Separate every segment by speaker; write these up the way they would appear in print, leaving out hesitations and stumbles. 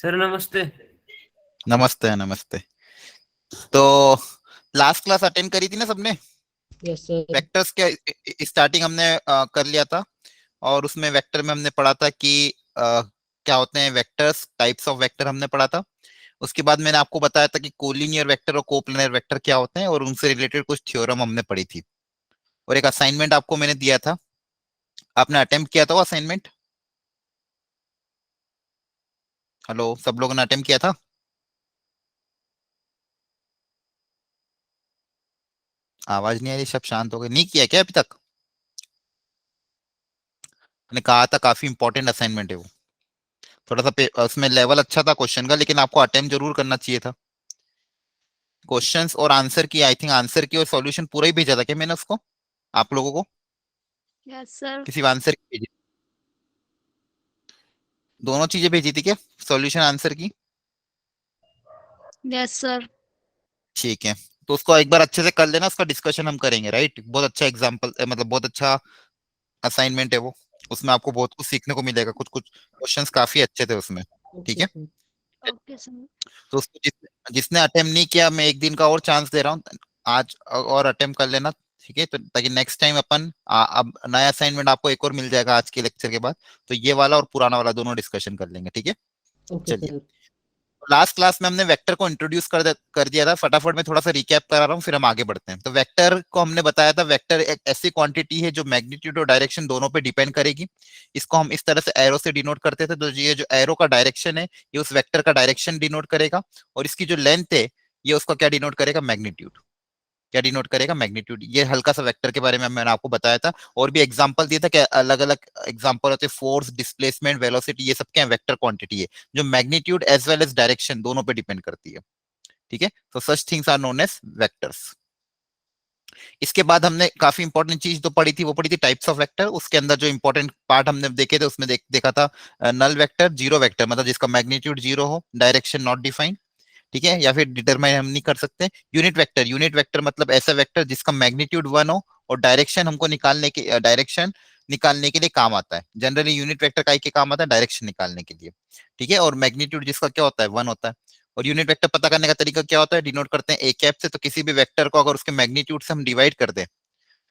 Speaker 1: Sir नमस्ते।
Speaker 2: नमस्ते नमस्ते। तो लास्ट क्लास अटेंड करी थी ना सबने?
Speaker 3: Yes sir.
Speaker 2: वेक्टर्स के स्टार्टिंग हमने कर लिया था। और उसमें वेक्टर में हमने पढ़ा था कि क्या होते हैं वेक्टर्स, टाइप्स ऑफ वेक्टर हमने पढ़ा था। उसके बाद मैंने आपको बताया था कि कोलिनियर वेक्टर और कोप्लेनर वेक्टर क्या होते हैं, और उनसे रिलेटेड कुछ थ्योरम हमने पढ़ी थी। और एक असाइनमेंट आपको मैंने दिया था। आपने अटेम्प्ट किया था वो असाइनमेंट? हेलो, सब लोगों ने अटेम्प्ट किया था? आवाज नहीं आ रही, सब शांत हो गए। नहीं किया क्या अभी तक? मैंने कहा था काफी इंपॉर्टेंट असाइनमेंट है वो। थोड़ा सा उसमें लेवल अच्छा था क्वेश्चन का, लेकिन आपको अटेम्प्ट जरूर करना चाहिए था। क्वेश्चंस और आंसर की, आई थिंक आंसर की और सॉल्यूशन पूरा ही भेजा था क्या मैंने उसको, आप लोगों को?
Speaker 4: Yes sir.
Speaker 2: किसी आंसर की भेजी? दोनों चीजें भेजी थी क्या, सॉल्यूशन आंसर की?
Speaker 4: Yes sir.
Speaker 2: ठीक है। तो उसको एक बार अच्छे से कर लेना, उसका डिस्कशन हम करेंगे। राइट, बहुत अच्छा एग्जाम्पल, मतलब बहुत अच्छा असाइनमेंट है वो। उसमें आपको बहुत कुछ सीखने को मिलेगा, कुछ कुछ क्वेश्चंस काफी अच्छे थे उसमें। ठीक
Speaker 3: ओके
Speaker 2: है।
Speaker 3: सर।
Speaker 4: Okay sir.
Speaker 2: तो उसको जिसने अटेम्प्ट नहीं किया, मैं एक दिन का और चांस दे रहा हूँ। आज और अटेम्प्ट कर लेना। ठीक है, तो ताकि नेक्स्ट टाइम अपन अब नया असाइनमेंट आपको एक और मिल जाएगा आज के लेक्चर के बाद। तो ये वाला और पुराना वाला दोनों डिस्कशन कर लेंगे। ठीक है,
Speaker 3: ओके
Speaker 2: चलिए।
Speaker 3: सर।
Speaker 2: लास्ट क्लास में हमने वेक्टर को इंट्रोड्यूस कर दिया था। फटाफट मैं थोड़ा सा रिकैप करा रहा हूँ, फिर हम आगे बढ़ते हैं। तो वेक्टर को हमने बताया था, वेक्टर एक ऐसी क्वांटिटी है जो मैग्नीट्यूड और डायरेक्शन दोनों पे डिपेंड करेगी। इसको हम इस तरह से एरो से डिनोट करते थे। तो ये जो एरो का डायरेक्शन है, ये उस वेक्टर का डायरेक्शन डिनोट करेगा। और इसकी जो लेंथ है, ये उसका क्या डिनोट करेगा, मैग्नीट्यूड। क्या डिनोट करेगा, मैग्नीट्यूड। ये हल्का सा वेक्टर के बारे में मैंने आपको बताया था। और भी एग्जांपल दिया था कि अलग अलग एग्जांपल होते हैं, फोर्स, डिस्प्लेसमेंट, वेलोसिटी, ये सब क्या वेक्टर क्वांटिटी है जो magnitude as well as direction दोनों पे डिपेंड करती है। ठीक है, तो such things are known as vectors. इसके बाद हमने काफी इंपॉर्टेंट चीज जो पढ़ी थी, वो पढ़ी थी टाइप्स ऑफ वेक्टर। उसके अंदर जो इंपॉर्टेंट पार्ट हमने देखे थे, उसमें देखा था नल वेक्टर, जीरो वेक्टर, मतलब जिसका मैग्नीट्यूड जीरो हो, डायरेक्शन नॉट डिफाइंड। ठीक है, या फिर डिटरमाइन हम नहीं कर सकते। यूनिट वेक्टर, यूनिट वेक्टर मतलब ऐसा वेक्टर जिसका मैग्नीट्यूड वन हो और डायरेक्शन हमको निकालने के लिए काम आता है। जनरली यूनिट वेक्टर का काम आता है डायरेक्शन निकालने के लिए। ठीक है, और मैग्नीट्यूड जिसका क्या होता है, वन होता है। और यूनिट वेक्टर पता करने का तरीका क्या होता है, डिनोट करते हैं ए कैप से। तो किसी भी वेक्टर को अगर उसके मैग्नीट्यूड से हम डिवाइड कर दें,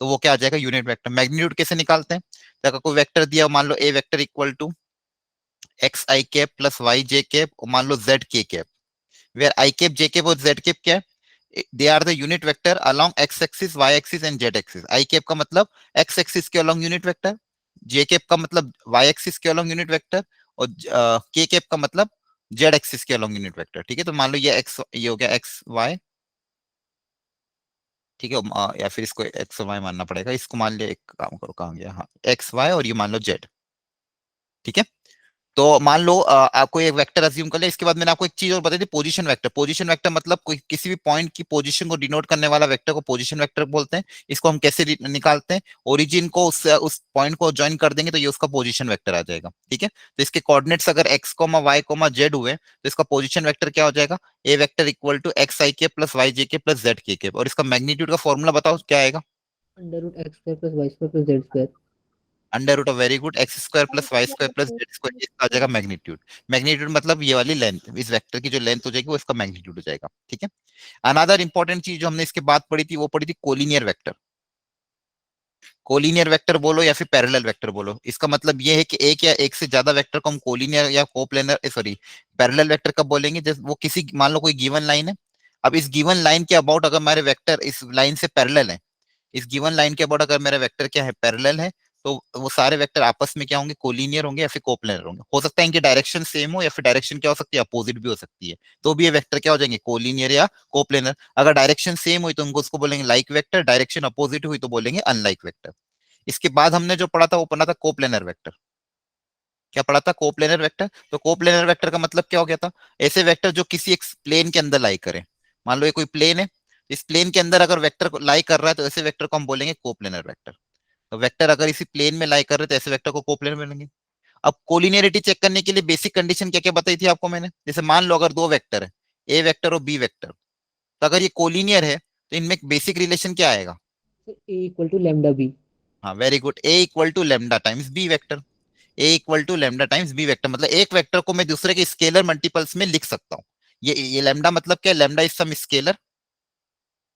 Speaker 2: तो वो क्या आ जाएगा, यूनिट वेक्टर। मैग्नीट्यूड कैसे निकालते हैं? तो अगर कोई वेक्टर दिया, मान लो A vector equal to x I cap plus Y J cap, और मान लो Z K cap, where I cap, J cap और Z cap क्या है? They are the unit vector along x axis, y axis and z axis. I cap का मतलब x axis के along unit vector, J cap का मतलब y axis के along unit vector, और K cap का मतलब z एक्सिस के along यूनिट वेक्टर। ठीक है, तो मान लो ये हो गया x y। ठीक है, या फिर इसको x y मानना पड़ेगा। इसको मान लिया, एक काम करो, कहाँ गया, हाँ, x y, और ये मान लो z। ठीक है, तो मान लो आपको एक वेक्टर अज्यूम कर ले। इसके बाद मैंने आपको एक चीज और बताई थी, पोजीशन वेक्टर। पोजीशन वेक्टर मतलब कोई किसी भी पॉइंट की पोजीशन को डिनोट करने वाला वेक्टर को पोजीशन वेक्टर बोलते हैं। इसको हम कैसे निकालते हैं, ओरिजिन को उस पॉइंट को ज्वाइन कर देंगे तो ये उसका पोजीशन वेक्टर आ जाएगा। ठीक है, तो इसके कोऑर्डिनेट्स अगर x comma y comma z हुए, तो इसका पोजीशन वेक्टर क्या हो जाएगा, A vector equal to x i के प्लस वाई जे के प्लस जेड के। और इसका मैग्नीट्यूड का फॉर्मूला बताओ क्या आएगा?
Speaker 3: Under root x square plus Y square plus Z square.
Speaker 2: Under root of, very good, x square plus Y square plus Z square, इसका आ जाएगा मैग्नीट्यूड। मैग्नीट्यूड मतलब ये वाली लेंथ, इस वेक्टर की जो लेंथ हो जाएगी वो इसका मैग्नीट्यूड हो जाएगा। ठीक है, अनदर इंपॉर्टेंट चीज जो हमने इसके बाद पढ़ी थी, वो पढ़ी थी कोलिनियर वेक्टर। कोलिनियर वेक्टर बोलो या फिर पैरेलल वेक्टर बोलो, इसका मतलब ये है कि एक या एक से ज्यादा वेक्टर को हम कोलिनियर या कोप्लेनर, सॉरी, पैरेलल वेक्टर कब बोलेंगे, जैसे वो किसी, मान लो कोई गिवन लाइन है। अब इस गिवन लाइन के अबाउट अगर हमारे वेक्टर इस लाइन से पैरेलल है, इस गिवन लाइन के अबाउट अगर मेरा वेक्टर क्या है, पैरेलल है, तो वो सारे वेक्टर आपस में क्या होंगे, कोलिनियर होंगे या फिर कोप्लेनर होंगे। हो सकता है इनकी डायरेक्शन सेम हो, या फिर डायरेक्शन क्या हो सकती है, अपोजिट भी हो सकती है। तो भी ये वेक्टर क्या हो जाएंगे, कोलिनियर या कोप्लेनर। अगर डायरेक्शन सेम हुई तो उनको उसको बोलेंगे लाइक वेक्टर, डायरेक्शन अपोजिट हुई तो बोलेंगे अनलाइक वेक्टर। इसके बाद हमने जो पढ़ा था वो पढ़ा था कोप्लेनर वेक्टर। क्या पढ़ा था, कोप्लेनर वेक्टर। तो कोप्लेनर वेक्टर का मतलब क्या हो गया था, ऐसे वेक्टर जो किसी एक प्लेन के अंदर लाई करे। मान लो ये कोई प्लेन है, इस प्लेन के अंदर अगर वेक्टर लाई कर रहा है, तो ऐसे वेक्टर को हम बोलेंगे कोप्लेनर वेक्टर। तो वेक्टर अगर इसी प्लेन में लाई कर रहे हैं, तो ऐसे वेक्टर को कोप्लेनर बोलेंगे। अब कोलिनियरिटी चेक करने के लिए बेसिक कंडीशन क्या क्या बताई थी आपको मैंने, जैसे मान लो अगर दो वेक्टर है, ए वेक्टर और बी वेक्टर, तो अगर ये कोलिनियर है तो इनमें बेसिक रिलेशन क्या आएगा?
Speaker 3: A equal to lambda B.
Speaker 2: हाँ, very good, A equal to lambda times B vector. A equal to lambda times B vector, मतलब एक वेक्टर को मैं दूसरे के स्केलर मल्टीपल्स में लिख सकता हूँ। ये लेमडा मतलब क्या, लेमडा इज सम स्केलर,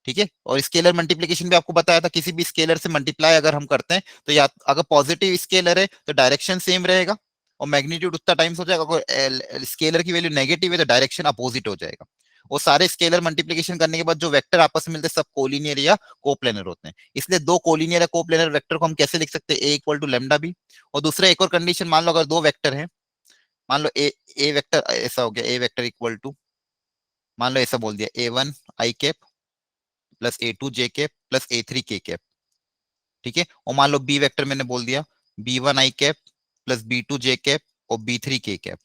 Speaker 2: ठीक है। और स्केलर मल्टीप्लिकेशन भी आपको बताया था, किसी भी स्केलर से मल्टीप्लाई अगर हम करते हैं तो या अगर पॉजिटिव स्केलर है तो डायरेक्शन सेम रहेगा और मैग्नीट्यूड उतना टाइम्स हो जाएगा, अगर स्केलर की वैल्यू नेगेटिव है तो डायरेक्शन अपोजिट हो जाएगा। वो सारे स्केलर मल्टीप्लिकेशन करने के बाद जो वेक्टर आपस में मिलते हैं सब कोलिनियर या कोप्लेनर होते हैं। इसलिए दो कोलिनियर या कोप्लेनर वेक्टर को हम कैसे लिख सकते हैं, ए इक्वल टू लेमडा बी। और दूसरा एक और कंडीशन, मान लो अगर दो वेक्टर है, मान लो ए वेक्टर ऐसा हो गया, ए वेक्टर इक्वल टू, मान लो ऐसा बोल दिया A one I cap plus A two J cap plus A three के कैप, ठीक है। और मान लो बी वेक्टर मैंने बोल दिया बी वन आई कैप प्लस बी टू जे कैप और बी थ्री के कैप।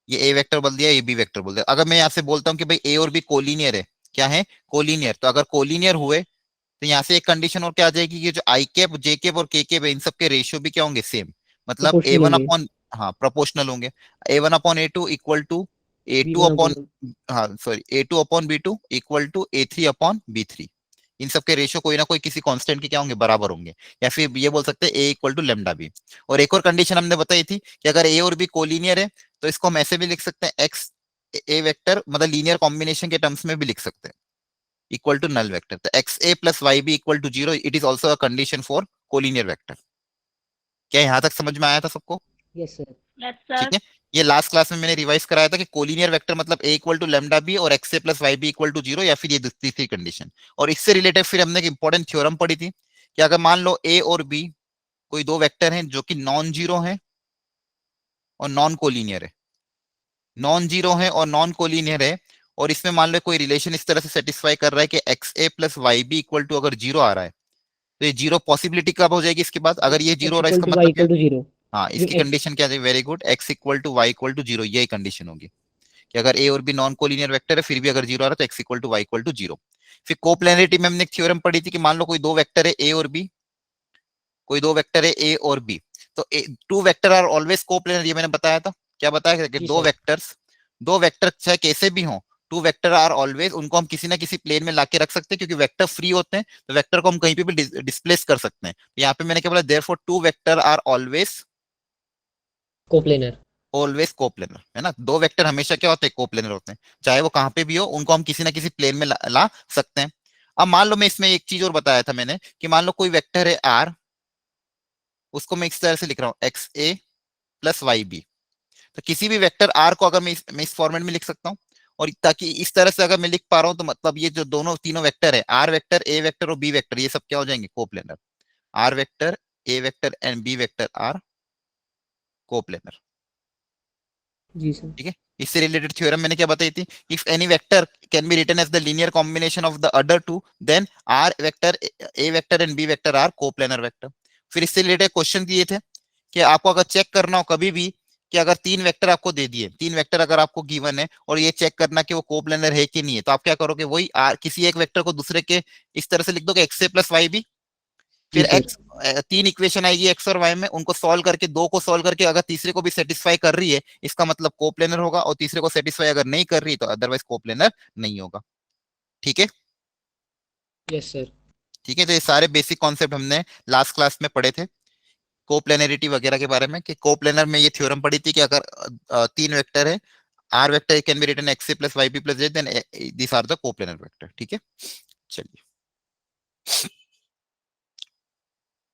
Speaker 2: ये ए वेक्टर बोल दिया, ये बी वेक्टर बोल दिया। अगर मैं यहाँ से बोलता हूँ कि भाई ए और बी कोलिनियर है, क्या है, कोलिनियर, तो अगर कोलिनियर हुए तो यहाँ से एक कंडीशन और क्या आ जाएगी कि जो आई कैप जे कैप और के कैप है इन सबके रेशियो भी क्या होंगे, सेम। मतलब ए
Speaker 3: प्रोपोर्शनल
Speaker 2: वन
Speaker 3: होंगे।
Speaker 2: अपॉन, हाँ प्रोपोर्शनल होंगे। A one upon A two equal to A
Speaker 3: B
Speaker 2: two
Speaker 3: one
Speaker 2: upon,
Speaker 3: upon
Speaker 2: हाँ sorry, A two upon B two equal to A three upon B three. इन सबके ratio कोई ना कोई किसी कांस्टेंट के क्या होंगे, बराबर होंगे। या फिर ये बोल सकते हैं ए इक्वल टू लेमडा बी। और एक और कंडीशन हमने बताई थी कि अगर ए और बी कोलिनियर है तो इसको हम ऐसे भी लिख सकते हैं, एक्स ए वेक्टर मतलब लीनियर कॉम्बिनेशन के टर्म्स में भी लिख सकते हैं, इक्वल टू नल वेक्टर। तो x A plus Y B equal to zero, it is also a condition for collinear vector. क्या यहाँ तक समझ में आया था सबको?
Speaker 3: Yes sir.
Speaker 4: Yes,
Speaker 2: ठीक
Speaker 4: sir.
Speaker 2: है। ये लास्ट क्लास में मैंने रिवाइज कराया था कि कोलिनियर वेक्टर मतलब A equal to lambda B और x A plus Y B equal to zero, या फिर ये तीसरी कंडीशन। और इससे रिलेटेड फिर हमने एक इंपॉर्टेंट थ्योरम पढ़ी थी कि अगर मान लो ए और बी कोई दो वेक्टर हैं जो कि नॉन जीरो हैं और नॉन कोलिनियर है, नॉन जीरो है और नॉन कोलिनियर है, और इसमें मान लो कोई रिलेशन इस तरह से सेटिस्फाई कर रहा है कि x A plus Y B equal to अगर जीरो आ रहा है, तो ये जीरो पॉसिबिलिटी कब हो जाएगी इसके बाद, अगर ये जीरो हो
Speaker 3: एक्स
Speaker 2: रहा है
Speaker 3: इक्वल
Speaker 2: इसका
Speaker 3: टू वाई
Speaker 2: मतलब क्या,
Speaker 3: इक्वल टू जीरो।
Speaker 2: हाँ इसकी
Speaker 3: एक्स।
Speaker 2: कंडीशन क्या है, very good, x equal to y equal to zero, यही कंडीशन होगी कि अगर ए और बी नॉन कोलिनियर वेक्टर है फिर भी अगर जीरो आ रहा है तो x equal to y equal to zero. फिर कोप्लेनरिटी में हमने एक थ्योरम पढ़ी थी कि मान लो कोई दो वेक्टर है ए और बी, कोई दो वेक्टर है ए और बी, तो two vector are always coplanar, ये मैंने बताया था। क्या बताया कि
Speaker 3: जी
Speaker 2: दो
Speaker 3: सर।
Speaker 2: वेक्टर्स, दो वेक्टर चाहे कैसे भी हों, टू वेक्टर आर ऑलवेज, उनको हम किसी ना किसी प्लेन में लाके रख सकते हैं क्योंकि वेक्टर फ्री होते हैं, तो वेक्टर को हम कहीं पे भी डिस्प्लेस कर सकते हैं। तो यहाँ पे मैंने क्या बोला, therefore two vector are always,
Speaker 3: coplanar.
Speaker 2: Always coplanar, है ना। दो वेक्टर हमेशा क्या होते हैं, कोप्लेनर होते हैं, चाहे वो कहाँ पे भी हो, उनको हम किसी ना किसी प्लेन में ला सकते हैं। अब मान लो मैं इसमें एक चीज और बताया था मैंने कि मान लो कोई वेक्टर है आर, उसको मैं इस तरह से लिख रहा हूँ x A plus Y B. तो किसी भी वेक्टर आर को अगर मैं इस फॉर्मेट में लिख सकता हूँ, और ताकि इस तरह से अगर मैं लिख पा रहा हूँ तो मतलब ये जो दोनों तीनों वेक्टर है, आर वेक्टर ए वेक्टर और बी वेक्टर, ये सब क्या हो जाएंगे, coplanar. R vector A vector and B vector are coplanar,
Speaker 3: जी सर।
Speaker 2: ठीक है। इससे रिलेटेड थ्योरम मैंने क्या बताई थी, if any vector can be written as the linear combination of the other two then R vector A vector and B vector are coplanar vector. फिर इससे रिलेटेड क्वेश्चन दिए थे कि आपको अगर चेक करना हो कभी भी कि अगर तीन वेक्टर आपको दे दिए, तीन वेक्टर अगर आपको गिवन है और ये चेक करना कि वो कोप्लेनर है कि नहीं है, तो आप क्या करोगे, वही किसी एक वेक्टर को दूसरे के इस तरह से लिख दोगे, x A plus Y B,
Speaker 3: जी
Speaker 2: फिर
Speaker 3: सर।
Speaker 2: एक्स, तीन इक्वेशन आएगी एक्स और वाई में, उनको सॉल्व करके, दो को सॉल्व करके अगर तीसरे को भी सेटिस्फाई कर रही है इसका मतलब कोप्लेनर होगा, और तीसरे को सेटिस्फाई अगर नहीं कर रही तो अदरवाइज कोप्लेनर नहीं होगा, ठीक है।
Speaker 3: Yes sir.
Speaker 2: ठीक है, तो ये सारे बेसिक कॉन्सेप्ट हमने लास्ट क्लास में पढ़े थे कोप्लेनरिटी वगैरह के बारे में, कि कोप्लेनर में ये थ्योरम पढ़ी थी कि अगर तीन वेक्टर है, R vector can be written x A plus Y B plus z, then this are the coplanar vector, ठीक है। चलिए,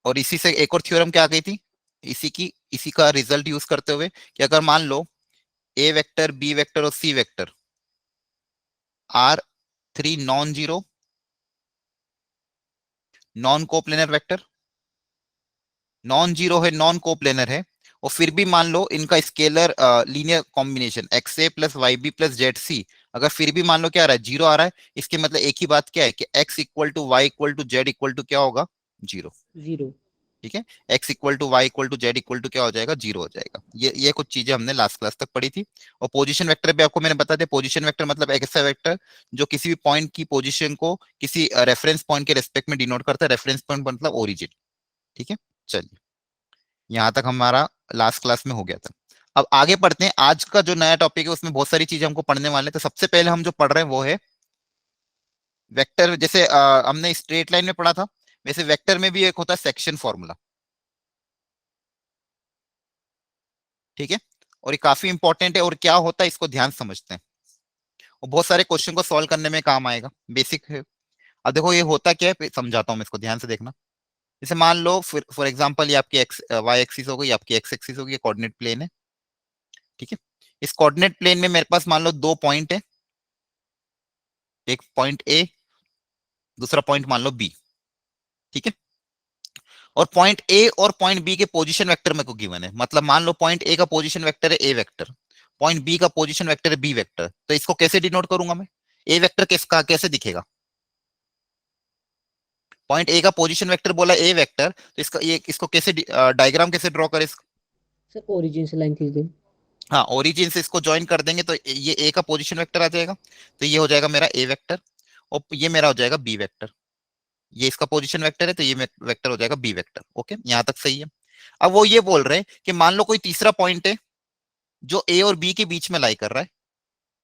Speaker 2: और इसी से एक और थ्योरम क्या आ गई थी, इसी का रिजल्ट यूज करते हुए कि अगर मान लो ए वेक्टर बी वेक्टर और C vector are three non zero non coplanar vector, non zero है नॉन कोप्लेनर है, और फिर भी मान लो इनका scalar linear combination X A plus Y B plus Z C, अगर फिर भी मान लो क्या आ रहा है, जीरो आ रहा है, इसके मतलब एक ही बात क्या है कि x equal to y equal to z equal to क्या होगा, जीरो,
Speaker 3: जीरो।
Speaker 2: ठीक है। X equal to y equal to z equal to क्या हो जाएगा, जीरो हो जाएगा। ये कुछ चीजें हमने लास्ट क्लास तक पढ़ी थी। और पोजीशन वेक्टर भी आपको मैंने बता दिया, पोजीशन वेक्टर मतलब एक ऐसा वेक्टर जो किसी भी पॉइंट की पोजीशन को किसी रेफरेंस पॉइंट के रेस्पेक्ट में डिनोट करता है, रेफरेंस पॉइंट मतलब ओरिजिन, ठीक है। चलिए, यहाँ तक हमारा लास्ट क्लास में हो गया था। अब आगे पढ़ते हैं, आज का जो नया टॉपिक है उसमें बहुत सारी चीजें हमको पढ़ने वाले हैं। तो सबसे पहले हम जो पढ़ रहे हैं वो है वेक्टर। जैसे हमने स्ट्रेट लाइन में पढ़ा था, वैसे वेक्टर में भी एक होता है सेक्शन फॉर्मूला। ठीक है, और ये काफी इंपॉर्टेंट है, और क्या होता है इसको ध्यान से समझते हैं, और बहुत सारे क्वेश्चन को सॉल्व करने में काम आएगा, बेसिक है। अब देखो ये होता क्या है, समझाता हूँ मैं, इसको ध्यान से देखना। जैसे मान लो फॉर एग्जांपल ये आपकी एक्स वाई एक्सिस हो गई, आपकी एक्स एक्सिस हो गई, कोऑर्डिनेट प्लेन है। ठीक है, इस कोऑर्डिनेट प्लेन में मेरे पास मान लो दो पॉइंट है, एक पॉइंट ए, दूसरा पॉइंट मान लो बी। ठीक है, और पॉइंट ए और पॉइंट बी के पोजीशन वेक्टर मेरे को गिवन है, मतलब मान लो पॉइंट ए का पोजीशन वेक्टर है ए वेक्टर, पॉइंट बी का पोजीशन वेक्टर है बी वेक्टर, तो इसको कैसे डिनोट करूंगा मैं? ए वेक्टर किसका कैसे दिखेगा? पॉइंट ए का पोजीशन वेक्टर बोला ए वेक्टर, तो इसका ये इसको कैसे डायग्राम कैसे ड्रॉ करें इसका?
Speaker 3: सर ओरिजिन से लाइन खींच दें।
Speaker 2: हाँ, ओरिजिन से इसको ज्वाइन कर देंगे तो ये ए का पोजीशन वेक्टर आ जाएगा, तो ये हो जाएगा मेरा ए वेक्टर, और ये मेरा हो जाएगा बी वेक्टर। ये इसका पोजीशन वेक्टर है, तो ये वेक्टर हो जाएगा बी वेक्टर। ओके, यहां तक सही है। अब वो ये बोल रहे हैं कि मान लो कोई तीसरा पॉइंट है जो ए और बी के बीच में लाई कर रहा है,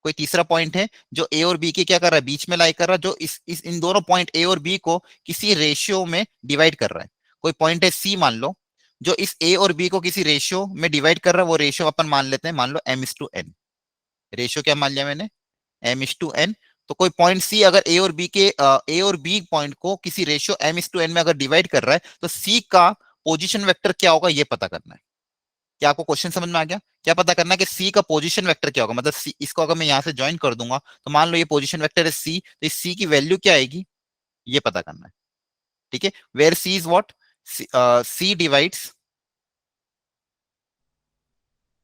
Speaker 2: कोई तीसरा पॉइंट है जो ए और बी के क्या कर रहा है, बीच में लाई कर रहा है, जो इस इन दोनों पॉइंट ए और बी को किसी रेशियो में डिवाइड कर रहा है। कोई पॉइंट है सी मान लो, जो इस ए और बी को किसी रेशियो में डिवाइड कर रहा है, वो रेशियो अपन मान लेते हैं, मान लो M is to N. Ratio क्या मान लिया मैंने? M is to N. तो कोई पॉइंट सी अगर ए और बी पॉइंट को किसी ratio m is to n में अगर डिवाइड कर रहा है, तो सी का पोजीशन वेक्टर क्या होगा ये पता करना है। क्या आपको क्वेश्चन समझ में आ गया? क्या पता करना है कि सी का पोजीशन वेक्टर क्या होगा, मतलब सी, इसको अगर मैं यहां से ज्वाइन कर दूंगा, तो मान लो ये पोजीशन वेक्टर है सी, तो इस सी की वैल्यू क्या आएगी ये पता करना है। ठीक है, where C is what, C divides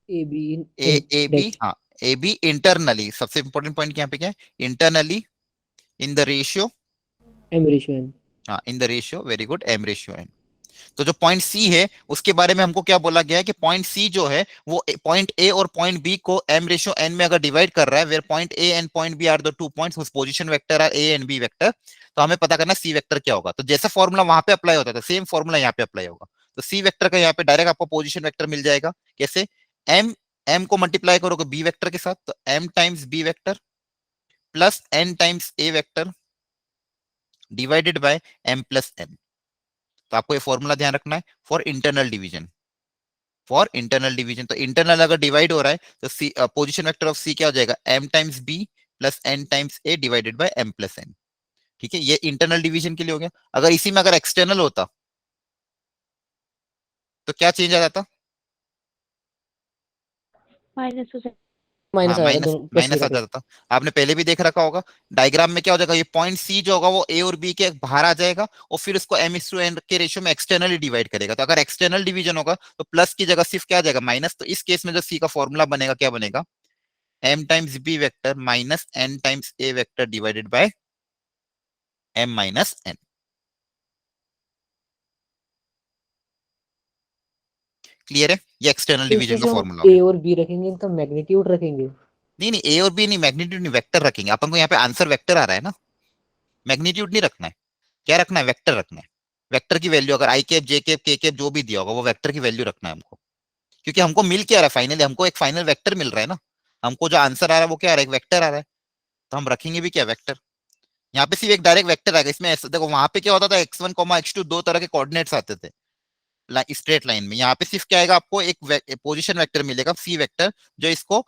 Speaker 3: A B
Speaker 2: A B,
Speaker 3: direct.
Speaker 2: हाँ, ए बी इंटरनली, सबसे इंपॉर्टेंट पॉइंट यहाँ पे क्या है, internally in the ratio,
Speaker 3: M ratio N.
Speaker 2: हाँ in the ratio, very good, M ratio N. तो जो point सी है उसके बारे में हमको क्या बोला गया है कि पॉइंट सी जो है वो पॉइंट ए और पॉइंट बी को एम रेशियो एन में अगर डिवाइड कर रहा है, where point A and point B are the two points whose position vector are A and B vector, तो हमें पता करना सी वेक्टर क्या होगा। तो जैसा फॉर्मूला वहां पे अप्लाई होता था, सेम फॉर्मूला यहाँ पे अप्लाई होगा। तो सी वेक्टर का यहाँ पे डायरेक्ट आपको पोजीशन वेक्टर मिल जाएगा। कैसे? एम एम को मल्टीप्लाई करोगे बी वेक्टर के साथ, तो m times B vector plus n times A vector divided by m plus n. तो आपको ये फॉर्मूला ध्यान रखना है for internal division, for internal division. तो इंटरनल अगर डिवाइड हो रहा है तो C position vector of C क्या हो जाएगा, m times B plus n times A divided by m plus n. ठीक है, ये इंटरनल डिवीजन के लिए हो गया। अगर इसी में अगर एक्सटर्नल होता तो क्या चेंज आ जाता?
Speaker 4: माइनस हो जाए।
Speaker 3: माइनस
Speaker 2: हाँ,
Speaker 3: आ जाएगा
Speaker 2: माइनस
Speaker 3: दोनों प्लस की
Speaker 2: माइनस आ
Speaker 3: जगह पे।
Speaker 2: जाता। आपने पहले भी देख रखा होगा डायग्राम में क्या हो जाएगा, ये पॉइंट सी जो होगा वो ए और बी के बाहर आ जाएगा, और फिर उसको एम इस टू एन के रेशियो में एक्सटर्नली डिवाइड करेगा। तो अगर एक्सटर्नल डिवीजन होगा तो प्लस की जगह सिर्फ क्या आ जाएगा, माइनस। तो इस केस में जो सी का फॉर्मूला बनेगा क्या बनेगा, m times B vector minus n times A vector divided by m minus n. Clear है? ये एक्सटर्नल
Speaker 3: तो इसमें
Speaker 2: डिवीजन का
Speaker 3: जो हम
Speaker 2: फॉर्मूला हो
Speaker 3: ए
Speaker 2: गया।
Speaker 3: और बी रखेंगे इनका मैग्नीट्यूड रखेंगे।
Speaker 2: नहीं नहीं, ए और बी नहीं, मैग्नीट्यूड नहीं, वेक्टर रखेंगे अपन को। यहाँ पे आंसर वेक्टर आ रहा है ना, मैग्नीट्यूड नहीं रखना है। क्या रखना है, वेक्टर रखना है। वेक्टर की वैल्यू अगर आई कैप जे कैप के कैप जो भी दिया होगा वो वेक्टर की वैल्यू रखना है हमको, क्योंकि हमको मिल क्या रहा है फाइनली, हमको एक फाइनल वेक्टर मिल रहा है ना। हमको जो आंसर आ रहा है वो क्या आ रहा है, एक वेक्टर आ रहा है। तो हम रखेंगे भी क्या, वेक्टर। यहाँ पे सिर्फ एक डायरेक्ट वेक्टर आएगा इसमें। देखो वहां पे क्या होता था, x1 x2 दो तरह के कोऑर्डिनेट्स आते थे स्ट्रेट लाइन में। यहाँ पे सिर्फ क्या आएगा, आपको एक पोजीशन वेक्टर मिलेगा सी वेक्टर, जो इसको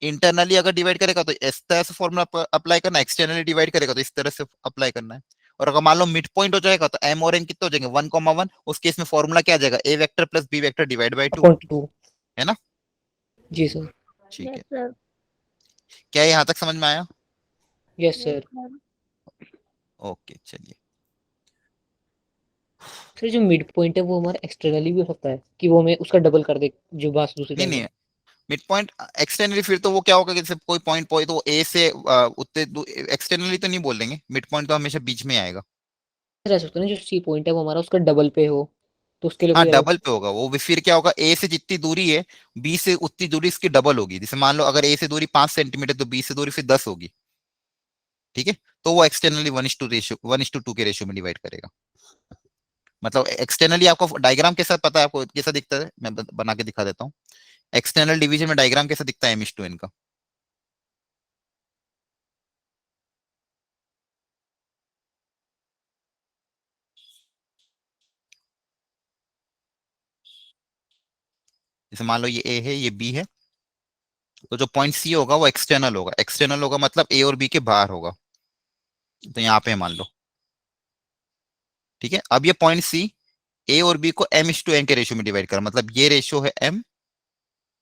Speaker 2: इंटरनली अगर डिवाइड करेगा तो इस तरह से फॉर्मूला अप्लाई करना है, एक्सटर्नली डिवाइड करेगा तो इस तरह से अप्लाई करना है। और अगर मान लो मिड पॉइंट हो जाएगा तो एम और एन कितने हो जाएंगे, 1,1। उस केस में फॉर्मूला क्या आ जाएगा, A vector plus B vector divide by 2,
Speaker 3: upon two.
Speaker 2: है ना?
Speaker 3: जी सर।
Speaker 2: ठीक
Speaker 4: यस
Speaker 2: है,
Speaker 4: सर।
Speaker 2: क्या यहाँ तक समझ में आया?
Speaker 3: Yes
Speaker 4: yes
Speaker 3: sir.
Speaker 4: Sir.
Speaker 2: Okay चलिए।
Speaker 3: सर जो मिड पॉइंट है वो हमारा एक्सटर्नली भी हो सकता है कि वो हमें उसका डबल कर दे जो बात दूसरी
Speaker 2: नहीं
Speaker 3: लाइन
Speaker 2: नहीं,
Speaker 3: में।
Speaker 2: मिड पॉइंट एक्सटर्नली फिर तो वो क्या होगा कि जैसे कोई पॉइंट पॉइंट तो ए से उतने एक्सटर्नली तो नहीं बोल देंगे, मिड पॉइंट तो हमेशा बीच में आएगा।
Speaker 3: रह सकता है ना जो सी पॉइंट है वो हमारा उसका डबल पे हो, तो उसके लिए
Speaker 2: हाँ
Speaker 3: कोई अलग।
Speaker 2: डबल पे होगा वो भी, फिर क्या होगा, ए से जितनी दूरी है बी से उतनी दूरी इसकी डबल होगी। जैसे मान लो अगर ए से दूरी 5 सेंटीमीटर तो बी से दूरी फिर 10 होगी। ठीक है, तो वो एक्सटर्नली 1:2 के रेशियो में डिवाइड करेगा। मतलब एक्सटर्नली आपको डायग्राम कैसा पता है, आपको कैसा दिखता है, मैं बना के दिखा देता हूँ। एक्सटर्नल डिवीजन में डायग्राम कैसा दिखता है एम इज टू एन का? जैसे मान लो ये ए है, ये बी है, तो जो पॉइंट सी होगा वो एक्सटर्नल होगा। एक्सटर्नल होगा मतलब ए और बी के बाहर होगा, तो यहाँ पे मान लो। ठीक है, अब ये पॉइंट सी ए और बी को m/n के रेशियो में डिवाइड कर, मतलब ये रेशियो है m,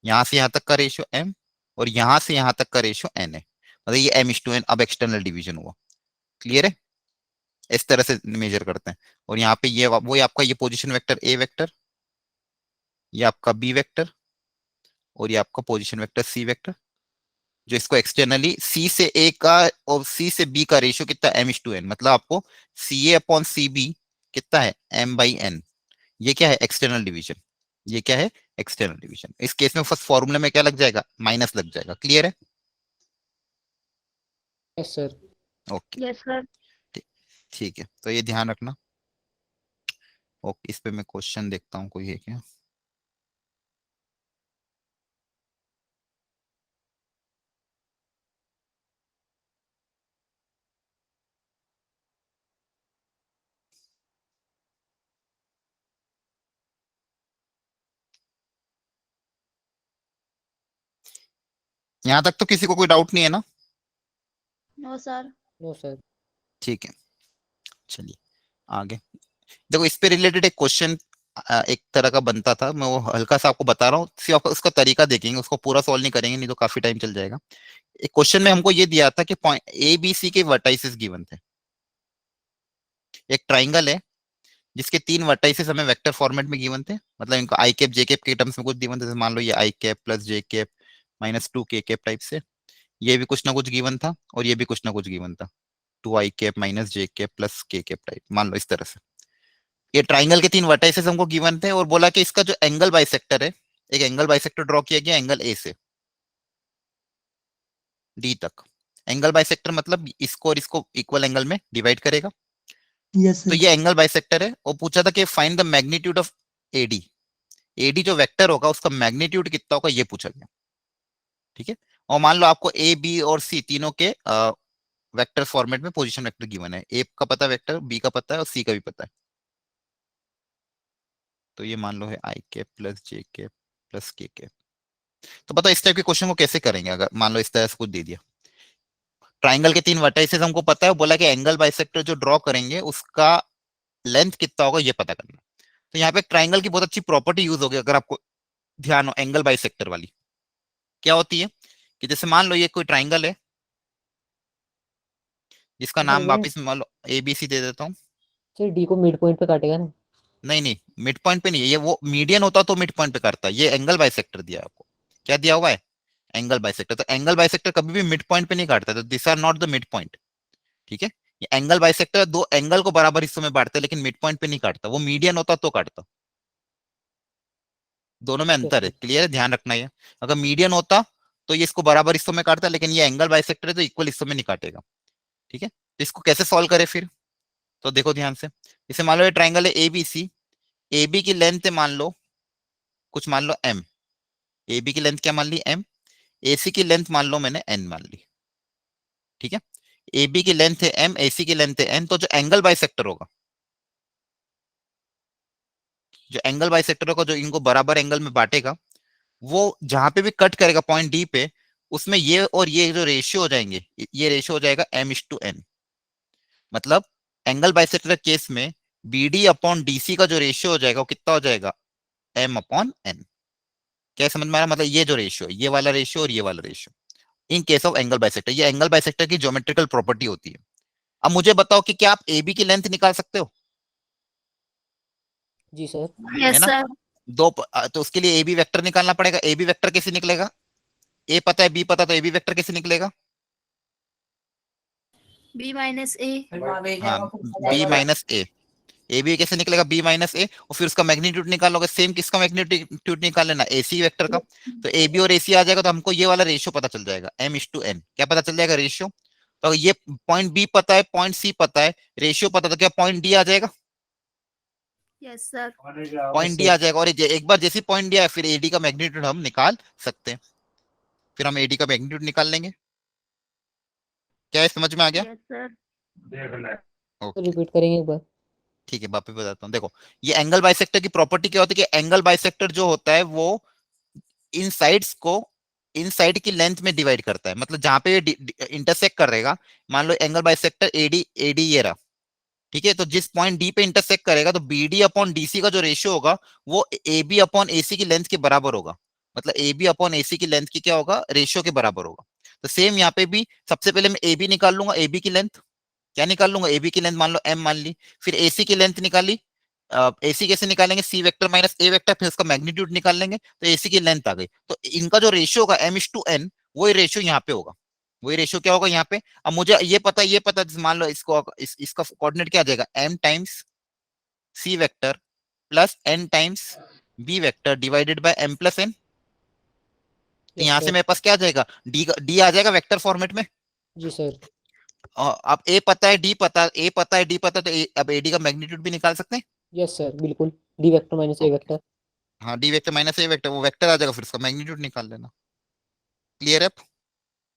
Speaker 2: यहां से यहां तक का रेशियो m, और यहां से यहां तक का रेशियो n है, मतलब ये m/n अब एक्सटर्नल डिवीजन हुआ। क्लियर है? इस तरह से मेजर करते हैं। और यहाँ पे ये वो आपका ये पोजीशन वेक्टर ए वेक्टर, ये आपका बी वेक्टर, और ये आपका पोजीशन वेक्टर सी वेक्टर, जो इसको एक्सटर्नली सी से ए का और सी से बी का रेशियो कितना m/n, मतलब आपको सी ए अपॉन सी बी कितना है m/n। ये क्या है? External division. ये क्या है? External division. इस केस में फर्स्ट फॉर्मूले में क्या लग जाएगा? माइनस लग जाएगा। क्लियर है?
Speaker 3: Yes sir.
Speaker 2: Okay,
Speaker 4: yes sir.
Speaker 2: ठीक है, तो ये ध्यान रखना। ओके, इस पे मैं क्वेश्चन देखता हूँ कोई है क्या। यहाँ तक तो किसी को कोई डाउट नहीं है ना?
Speaker 4: No sir.
Speaker 3: No sir.
Speaker 2: ठीक है, चलिए आगे। देखो, इस पे रिलेटेड एक क्वेश्चन एक तरह का बनता था, मैं वो हल्का सा आपको बता रहा हूँ, सिर्फ उसका तरीका देखेंगे, उसको पूरा सॉल्व नहीं करेंगे, नहीं तो काफी टाइम चल जाएगा। एक क्वेश्चन में हमको ये दिया था कि पॉइंट ए बी सी के वर्टाइसेस गिवन थे। एक ट्राइंगल है जिसके 3 वर्टाइसेस हमें वेक्टर फॉर्मेट में गिवन थे, मतलब इनको आई कैप जे कैप के टर्म्स में कुछ गिवन थे। जैसे मान लो ये आई कैप प्लस जे कैप माइनस 2 के कैप टाइप से, ये भी कुछ ना कुछ गिवन था, और ये भी कुछ ना कुछ गिवन था, 2 आई कैप माइनस जे कैप प्लस के कैप टाइप, मान लो इस तरह से। ये ट्राइंगल के 3 वर्टाइसेस हमको गिवन थे, और बोला कि इसका जो एंगल बाइसेक्टर है, एक एंगल बाइसेक्टर ड्रॉ किया गया एंगल ए से डी तक। एंगल बाइसेक्टर मतलब इसको और इसको इक्वल एंगल में डिवाइड करेगा।
Speaker 1: यस
Speaker 2: तो
Speaker 1: सर।
Speaker 2: ये एंगल बाइसेक्टर है, और पूछा था कि find the magnitude of AD. AD जो वेक्टर होगा उसका मैग्नीट्यूड कितना होगा, ये पूछा गया। ठीक है, और मान लो आपको ए बी और सी तीनों के वेक्टर फॉर्मेट में पोजीशन वेक्टर गिवन है। ए का पता वेक्टर, बी का पता है, और सी का भी पता है। तो ये मान लो है I cap plus J cap plus के कैप। तो बताओ इस टाइप के क्वेश्चन को कैसे करेंगे, अगर मान लो इस तरह से कुछ दे दिया। ट्राइंगल के 3 वर्टाइसेस हमको पता है, बोला कि एंगल बाइसेक्टर जो ड्रॉ करेंगे उसका लेंथ कितना होगा ये पता करना। तो यहाँ पे ट्राइंगल की बहुत अच्छी प्रॉपर्टी यूज होगी, अगर आपको ध्यान हो एंगल बाइसेक्टर वाली। क्या होती है कि जैसे मान लो ये कोई ट्राइंगल है जिसका
Speaker 3: सर
Speaker 2: नाम
Speaker 3: ये
Speaker 2: वापस मान लो ए बी सी दे देता हूँ।
Speaker 3: सर डी को मिड पॉइंट पे काटेगा ना?
Speaker 2: नहीं नहीं, मिड पॉइंट पे नहीं है ये, वो मीडियन होता तो मिड पॉइंट पे करता। ये एंगल बाइसेक्टर दिया है आपको। क्या दिया हुआ है? Angle bisector. तो एंगल बाइसेक्टर कभी भी मिड पॉइंट पे नहीं काटता, तो this are not the mid point. ठीक है, ये एंगल बाइसेक्टर दो एंगल को बराबर हिस्सों में बांटते हैं, लेकिन मिड पॉइंट पे नहीं काटता। वो मीडियन होता तो काटता। दोनों में
Speaker 3: यस
Speaker 2: अंतर है।
Speaker 3: सर।
Speaker 2: क्लियर है? ध्यान रखना ये। अगर मीडियन होता तो ये इसको बराबर हिस्सों में काटता, लेकिन ये एंगल बाइसेक्टर है तो इक्वल हिस्सों में नहीं काटेगा। ठीक है, तो इसको कैसे सॉल्व करें फिर? तो देखो ध्यान से, जैसे मान लो ये ट्राइंगल है A B C. A B की लेंथ है मान लो कुछ, मान लो एम। ए बी की लेंथ क्या मान ली? एम। ए सी की लेंथ मान लो मैंने एन मान ली। ठीक है, ए बी की लेंथ है एम, ए सी की लेंथ है एन। तो जो एंगल बाइसेक्टर होगा, जो एंगल बाइसेक्टर होगा, जो इनको बराबर एंगल में बांटेगा, वो जहां पे भी कट करेगा पॉइंट डी पे, उसमें ये और ये जो रेशियो हो जाएंगे, ये रेशियो हो जाएगा m/n। मतलब एंगल बाइसेक्टर केस में B D upon D C का जो रेशियो हो जाएगा वो कितना हो जाएगा? m/n। क्या समझ में आ रहा? मतलब ये जो रेशियो, ये वाला रेशियो और ये वाला ratio, in case of angle bisector, ये एंगल बाइसेक्टर की ज्योमेट्रिकल प्रॉपर्टी होती है। अब मुझे बताओ कि क्या आप ए बी की लेंथ निकाल सकते हो?
Speaker 3: जी सर।
Speaker 2: है
Speaker 4: यस
Speaker 2: ना?
Speaker 4: सर।
Speaker 2: तो उसके लिए ए बी वेक्टर निकालना पड़ेगा। ए बी वेक्टर कैसे निकलेगा? ए पता है, बी पता, तो ए बी वेक्टर कैसे निकलेगा?
Speaker 4: बी माइनस ए।
Speaker 2: हाँ, बी माइनस ए बी कैसे निकलेगा? बी माइनस ए, और फिर उसका मैग्नीट्यूड निकालोगे। सेम किसका मैग्नीट्यूड निकाल लेना? एसी वेक्टर का। तो ए बी और एसी आ जाएगा, तो हमको ये वाला रेशियो पता चल जाएगा m/n। क्या पता चल जाएगा? रेशियो। तो ये पॉइंट बी पता है, पॉइंट सी पता है, रेशियो पता, तो क्या पॉइंट डी आ जाएगा?
Speaker 4: Yes sir.
Speaker 2: पॉइंट डी आ जाएगा, और एक बार जैसे पॉइंट डी आया फिर एडी का मैग्नीट्यूड हम निकाल सकते हैं। फिर हम एडी का मैग्नीट्यूड निकाल लेंगे। क्या है, समझ में आ गया?
Speaker 4: Yes sir.
Speaker 3: तो
Speaker 2: ओके,
Speaker 3: रिपीट करेंगे एक बार।
Speaker 2: ठीक है, वापस बताता हूँ। देखो, ये एंगल बाइसेक्टर की प्रॉपर्टी क्या होती है कि एंगल बाइसेक्टर जो होता है वो इन साइड्स को इन साइड की लेंथ में डिवाइड करता है, मतलब जहां पे इंटरसेक्ट करेगा, मान लो एंगल बाइसेक्टर एडी एडी ये रहा, ठीक है, तो जिस पॉइंट डी पे इंटरसेक्ट करेगा तो बीडी अपॉन डीसी का जो रेशियो होगा वो ए बी अपॉन एसी की लेंथ के बराबर होगा, मतलब ए बी अपॉन एसी की लेंथ की क्या होगा, रेशियो के बराबर होगा। तो सेम यहाँ पे भी सबसे पहले मैं ए बी निकाल लूंगा, ए बी की लेंथ क्या निकाल लूंगा, ए बी की लेंथ मान लो एम मान ली, फिर एसी की लेंथ निकाली, एसी कैसे निकालेंगे, सी वेक्टर माइनस ए वेक्टर, फिर उसका मैग्नीट्यूड निकाल लेंगे, तो एसी की लेंथ आ गई। तो इनका जो रेशियो होगा एम इज टू एन, वही रेशियो यहाँ पे होगा, वही रेशियो क्या होगा यहाँ पे। अब मुझे ये पता मान लो इसको इसका कोऑर्डिनेट क्या आ जाएगा, m times C vector plus n times B vector divided by m plus n. तो
Speaker 3: यस
Speaker 2: यहाँ से
Speaker 3: सर।
Speaker 2: मेरे पास क्या आ जाएगा, डी आ जाएगा वेक्टर फॉर्मेट में।
Speaker 3: जी सर।
Speaker 2: अब ए पता है, डी पता, ए पता है, डी पता, तो अब एडी का मैग्नीट्यूड भी निकाल सकते हैं।
Speaker 3: यस सर बिल्कुल, डी वेक्टर माइनस ए
Speaker 2: ओके,
Speaker 3: वेक्टर।
Speaker 2: हाँ डी वेक्टर माइनस ए वेक्टर, वो वेक्टर आ जाएगा, फिर उसका मैग्नीट्यूड निकाल लेना। क्लियर है?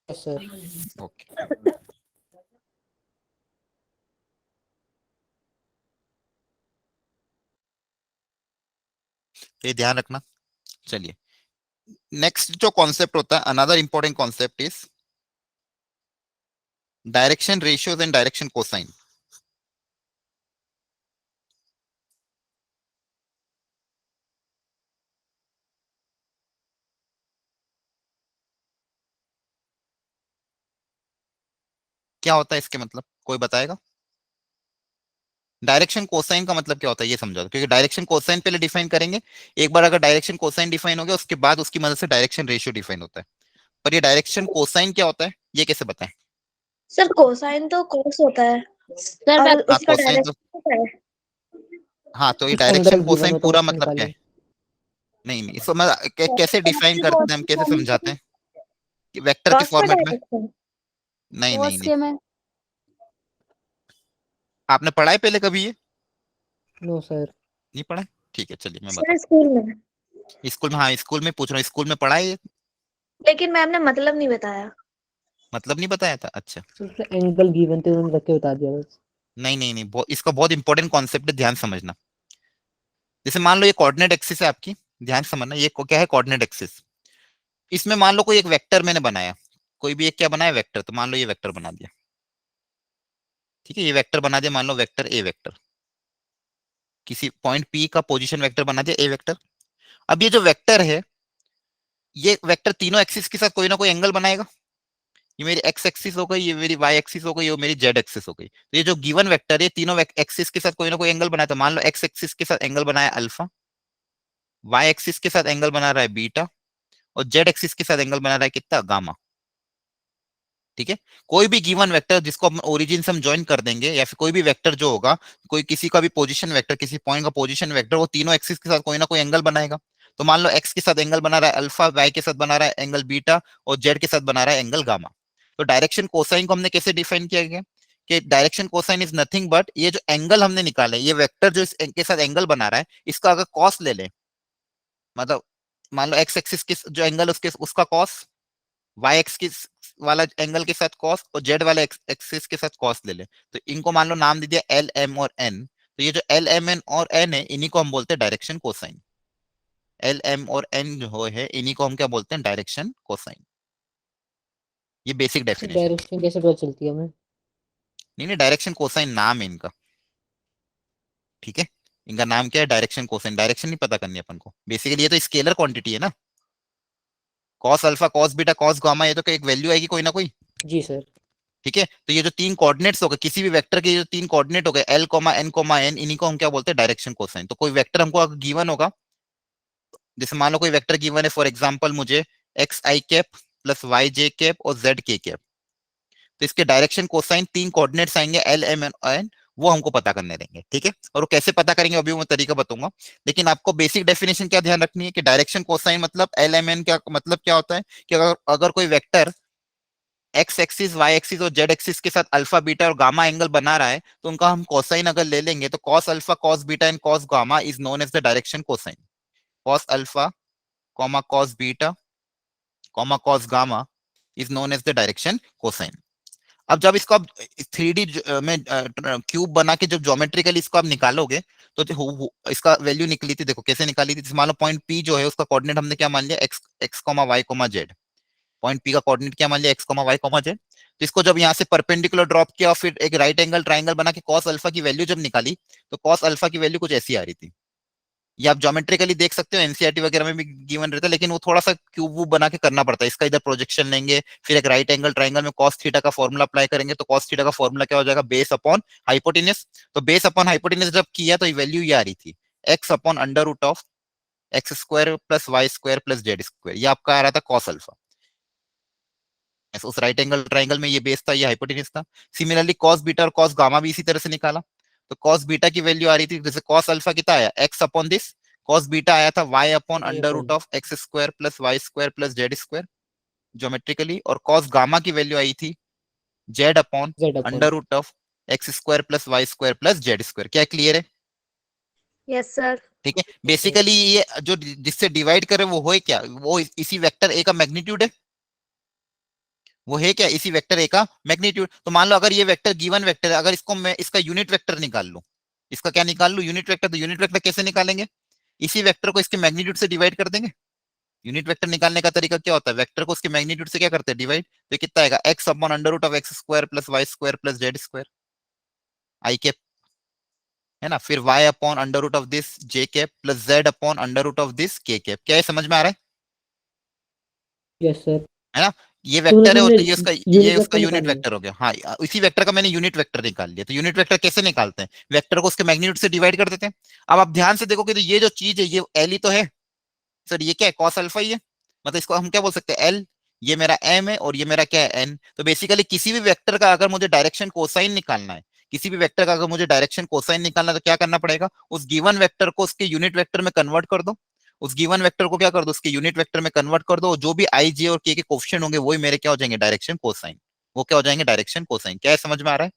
Speaker 3: Yes sir.
Speaker 2: ओके, ये ध्यान रखना। चलिए, नेक्स्ट जो कॉन्सेप्ट होता है, another important concept is direction ratios and direction cosine. क्या होता है इसके मतलब, कोई बताएगा? डायरेक्शन कोसाइन का मतलब क्या होता है ये समझा दो, क्योंकि डायरेक्शन कोसाइन पहले डिफाइन करेंगे। एक बार अगर डायरेक्शन कोसाइन डिफाइन हो गया, उसके बाद उसकी मदद से डायरेक्शन रेशियो डिफाइन होता है। पर ये डायरेक्शन कोसाइन क्या होता है, ये कैसे बताएं?
Speaker 1: सर कोसाइन तो कोस होता है
Speaker 4: सर
Speaker 1: और
Speaker 2: हाँ
Speaker 1: उसका
Speaker 2: कोसाइन तो,
Speaker 1: डायरेक्शन होता है।
Speaker 2: हाँ तो ये
Speaker 3: कुछ
Speaker 2: डायरेक्शन
Speaker 3: एंगल गिवन
Speaker 2: कोसाइन
Speaker 3: हो तो
Speaker 2: पूरा
Speaker 3: उससे
Speaker 2: मतलब क्या है?
Speaker 3: निकालें।
Speaker 2: नहीं नहीं, इसको मैं कैसे डिफाइन करते हैं, हम कैसे समझाते हैं कि वेक्टर के
Speaker 1: क्रॉस का
Speaker 2: फॉर्मेट में?
Speaker 1: डायरेक्शन।
Speaker 2: नहीं नहीं
Speaker 4: कोस
Speaker 2: नहीं,
Speaker 4: के में
Speaker 2: आपने पढ़ा है पहले कभी ये?
Speaker 3: No sir.
Speaker 2: नहीं पढ़ा है? ठीक है, चलिए मैं
Speaker 1: सर
Speaker 2: बताता
Speaker 1: स्कूल में,
Speaker 2: हूँ। स्कूल में, हाँ स्कूल में पूछ रहा हूँ, स्कूल में पढ़ा है ये?
Speaker 1: लेकिन मैम ने मतलब नहीं बताया।
Speaker 2: मतलब नहीं बताया था, अच्छा।
Speaker 3: सिर्फ एंगल गिवन थे, उन्होंने रख के बता दिया बस।
Speaker 2: नहीं नहीं नहीं, इसका बहुत इंपॉर्टेंट कॉन्सेप्ट है, ध्यान समझना। जैसे मान लो ये कोऑर्डिनेट एक्सिस है आपकी, ध्यान समझना, ये क्या है, कोऑर्डिनेट एक्सिस। इसमें मान लो कोई एक वेक्टर मैंने बनाया, कोई भी एक क्या बनाया, वेक्टर, तो मान लो ये वेक्टर बना दिया, ठीक है, ये वेक्टर बना दिया, मान लो वेक्टर ए वेक्टर, किसी पॉइंट पी का पोजीशन वेक्टर बना दिया ए वेक्टर। अब ये जो वेक्टर है, ये वेक्टर तीनों एक्सिस के साथ कोई ना कोई एंगल बनाएगा। ये मेरी एक्स एक्सिस हो गई, ये मेरी वाई एक्सिस हो गई, ये मेरी जेड एक्सिस हो गई। तो ये जो गिवन वेक्टर है, तीनों एक्सिस के साथ कोई ना कोई एंगल बनाया, तो मान लो एक्स एक्सिस के साथ एंगल बनाया अल्फा, वाई एक्सिस के साथ एंगल बना रहा है बीटा, और जेड एक्सिस के साथ एंगल बना रहा है कितना, गामा। ठीक है, कोई भी गिवन वेक्टर जिसको हम ओरिजिन से हम ज्वाइन कर देंगे, या फिर कोई भी वेक्टर जो होगा, कोई किसी का भी पोजीशन वेक्टर, किसी पॉइंट का पोजीशन वेक्टर, वो तीनों एक्सिस के साथ कोई ना कोई एंगल बनाएगा। तो मान लो एक्स के साथ एंगल बना रहा है अल्फा, वाई के साथ बना रहा है एंगल बीटा, और जेड के साथ बना रहा है एंगल गामा। तो डायरेक्शन कोसाइन को हमने कैसे डिफाइन किया गया कि direction cosine is nothing but, ये जो एंगल हमने निकाले, ये वेक्टर जो इसके साथ एंगल बना रहा है, इसका अगर कॉस ले लें, मतलब मान लो एक्स एक्सिस के जो एंगल उसके उसका कॉस, वाई एक्स की वाला एंगल के साथ कॉस, और जेड वाले एक्सिस के साथ कॉस ले ले, तो इनको मान लो नाम दे दिया एल एम और एन। तो ये जो एल एम एन और एन है, इन्हीं को हम बोलते हैं डायरेक्शन कोसाइन। एल एम और एन जो है, इन्हीं को हम क्या बोलते हैं, डायरेक्शन कोसाइन। ये बेसिक डेफिनेशन।
Speaker 3: डायरेक्शन कैसे पता चलती है हमें?
Speaker 2: नहीं नहीं, डायरेक्शन कोसाइन नाम है इनका, ठीक है, इनका नाम क्या है, डायरेक्शन कोसाइन। डायरेक्शन नहीं पता करनी अपन को, बेसिकली ये तो स्केलर क्वांटिटी है ना, cos alpha, cos beta, cos gamma, ये तो एक वैल्यू आएगी कोई ना कोई।
Speaker 3: जी सर।
Speaker 2: ठीक है, तो ये जो तीन कोऑर्डिनेट्स हो गए, किसी भी वेक्टर के जो तीन कोऑर्डिनेट हो गए, l comma n comma n, इन्हीं को हम क्या बोलते हैं, डायरेक्शन कोसाइन। तो कोई वेक्टर हमको अगर गिवन होगा, जैसे मान लो कोई वेक्टर गिवन है, फॉर एग्जांपल मुझे x I cap plus Y J cap और जेड के कैप, तो इसके डायरेक्शन कोसाइन तीन कोऑर्डिनेट्स आएंगे एल एम एन एन, वो हमको पता करने देंगे। ठीक है, और वो कैसे पता करेंगे अभी मैं तरीका बताऊंगा, लेकिन आपको बेसिक डेफिनेशन क्या ध्यान रखनी है कि डायरेक्शन कोसाइन मतलब एल एम एन, क्या मतलब क्या होता है कि अगर कोई vector x axis, Y axis और जेड एक्सिस के साथ अल्फा बीटा और गामा एंगल बना रहा है, तो उनका हम कोसाइन अगर ले लेंगे, तो cos alpha cos beta and cos gamma is known as the direction cosine. Cos alpha comma cos beta comma cos gamma is known as the direction cosine. अब जब इसको आप 3D में क्यूब बना के जब ज्योमेट्रिकली इसको आप निकालोगे तो इसका वैल्यू निकली थी, देखो कैसे निकाली थी। मान लो पॉइंट पी जो है उसका कोऑर्डिनेट हमने क्या मान लिया, x x comma y comma z. Point P का कोऑर्डिनेट क्या मान लिया, x comma y comma z. तो इसको जब यहाँ से परपेंडिकुलर ड्रॉप किया और फिर एक राइट एंगल ट्राइंगल बना के कॉस अल्फा की वैल्यू जब निकाली तो कॉस अल्फा की वैल्यू कुछ ऐसी आ रही थी। ये आप ज्योमेट्रिकली देख सकते हो, एनसीईआरटी वगैरह में भी गिवन रहता है, लेकिन वो थोड़ा सा क्यूब वूब बना के करना पड़ता है। इसका इधर प्रोजेक्शन लेंगे, फिर एक राइट एंगल ट्राइंगल में कॉस थीटा का फॉर्मूला अप्लाई करेंगे, तो कॉस थीटा का फॉर्मूला क्या हो जाएगा, बेस अपॉन हाइपोटेनस। तो बेस अपॉन हाइपोटेनस जब किया तो ये वैल्यू ये आ रही थी, x upon under root of x square plus Y square plus Z square. ये आपका आ रहा था कॉस अल्फा। उस राइट एंगल ट्राइंगल में ये बेस था, ये हाइपोटेनस था। सिमिलरली कॉस बीटा और कॉस गामा भी इसी तरह से निकाला। तो कॉस बीटा की वैल्यू आ रही थी, जैसे कॉस अल्फा कितना आया, x upon this, cos beta आया था y upon
Speaker 3: Y
Speaker 2: under root
Speaker 3: upon
Speaker 2: of x square plus Y square plus Z square geometrically. और कॉस गामा की वैल्यू आई थी z upon
Speaker 3: Z upon.
Speaker 2: Under root of x square plus Y square plus Z square. क्या clear है?
Speaker 1: Yes sir.
Speaker 2: ठीक है, basically ये जो जिससे डिवाइड करे वो है क्या, वो इसी वेक्टर ए का मैग्नीट्यूड है। वो है क्या, इसी वेक्टर ए का मैग्नीट्यूड। तो मान लो अगर ये वेक्टर गिवन वेक्टर है, अगर इसको मैं इसका यूनिट वेक्टर निकाल लूं, इसका क्या निकाल लूं, यूनिट वेक्टर। तो यूनिट वेक्टर कैसे निकालेंगे, इसी वेक्टर को इसके मैग्नीट्यूड से डिवाइड कर देंगे। यूनिट वेक्टर निकालने का तरीका क्या होता है, वेक्टर को उसके मैग्नीट्यूड से क्या करते हैं, डिवाइड। तो कितना आएगा, x upon under root of x square plus Y square plus Z square i cap, है ना। फिर y upon under root of this j cap plus z upon under root of this k cap. क्या है, समझ में आ रहा है?
Speaker 3: Yes sir.
Speaker 2: है ना। ये
Speaker 3: तो
Speaker 2: वेक्टर है और
Speaker 3: हमने
Speaker 2: तो ये
Speaker 3: यूनिट
Speaker 2: उसका
Speaker 3: वेक्टर
Speaker 2: यूनिट
Speaker 3: निकाल लिया.
Speaker 2: वेक्टर हो गया। हाँ, इसी वेक्टर का मैंने यूनिट वेक्टर निकाल लिया। तो यूनिट वेक्टर कैसे निकालते हैं, वेक्टर को उसके मैग्नीट्यूड से डिवाइड कर देते हैं। अब आप ध्यान से देखोगे तो ये जो चीज है ये एल ही तो है सर, ये क्या है, कॉस अल्फा ही है। मतलब इसको हम क्या बोल सकते हैं, एल, ये मेरा एम है और ये मेरा क्या है, एन। तो बेसिकली किसी भी वेक्टर का अगर मुझे डायरेक्शन कोसाइन निकालना है, किसी भी वेक्टर का अगर मुझे डायरेक्शन कोसाइन निकालना है तो क्या करना पड़ेगा, उस गिवन वेक्टर को उसके यूनिट वेक्टर में कन्वर्ट कर दो। उस गिवन वेक्टर को क्या कर दो, उसके यूनिट वेक्टर में कन्वर्ट कर दो। जो भी आई जे और के कोफिशिएंट होंगे वही मेरे क्या हो जाएंगे, डायरेक्शन कोसाइन। वो क्या हो जाएंगे, डायरेक्शन कोसाइन। क्या है, समझ में आ रहा है?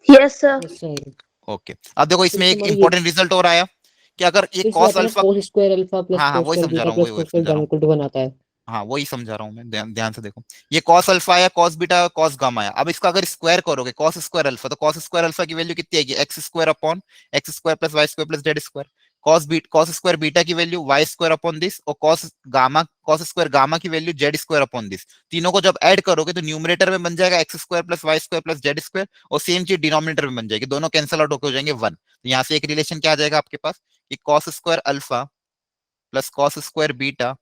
Speaker 1: Yes sir.
Speaker 3: Yes sir.
Speaker 2: Okay, अब देखो
Speaker 3: तो
Speaker 2: इसमें
Speaker 3: इससे
Speaker 2: एक
Speaker 3: हमारा ये
Speaker 2: इंपॉर्टेंट रिजल्ट और आया कि अगर ये
Speaker 3: तो इससे
Speaker 2: कॉस
Speaker 3: अपना
Speaker 2: alpha,
Speaker 3: cos square alpha plus
Speaker 2: हाँ हाँ
Speaker 3: cos
Speaker 2: वही
Speaker 3: स्क्वायर
Speaker 2: समझा
Speaker 3: बीटा
Speaker 2: रहा हूँ,
Speaker 3: प्लस
Speaker 2: वही
Speaker 3: cos स्क्वायर
Speaker 2: समझा रहा
Speaker 3: गामा
Speaker 2: हूँ।
Speaker 3: इक्वल टू बनाता है.
Speaker 2: हाँ वही समझा रहा हूँ मैं, ध्यान से देखो। ये कॉस अल्फा आया, कॉस बीटा आया, कॉस गामा आया। अब इसका अगर स्क्वायर करोगे, कॉस स्क्वायर अल्फा, तो कॉस स्क्वायर अल्फा की वैल्यू कितनी आएगी, X square upon X square plus Y square plus Z square. Cos square beta की value Y square upon this, और कॉस स्क्वायर गामा की value Z square upon this. तीनों को जब add करोगे तो न्यूमरेटर में बन जाएगा x square plus Y square plus Z square, और सेम चीज डिनोमिनेटर में बन जाएगी, दोनों कैंसिल आउट होकर हो जाएंगे 1। तो यहाँ से एक रिलेशन क्या आ जाएगा आपके पास, कि cos square alpha plus cos square beta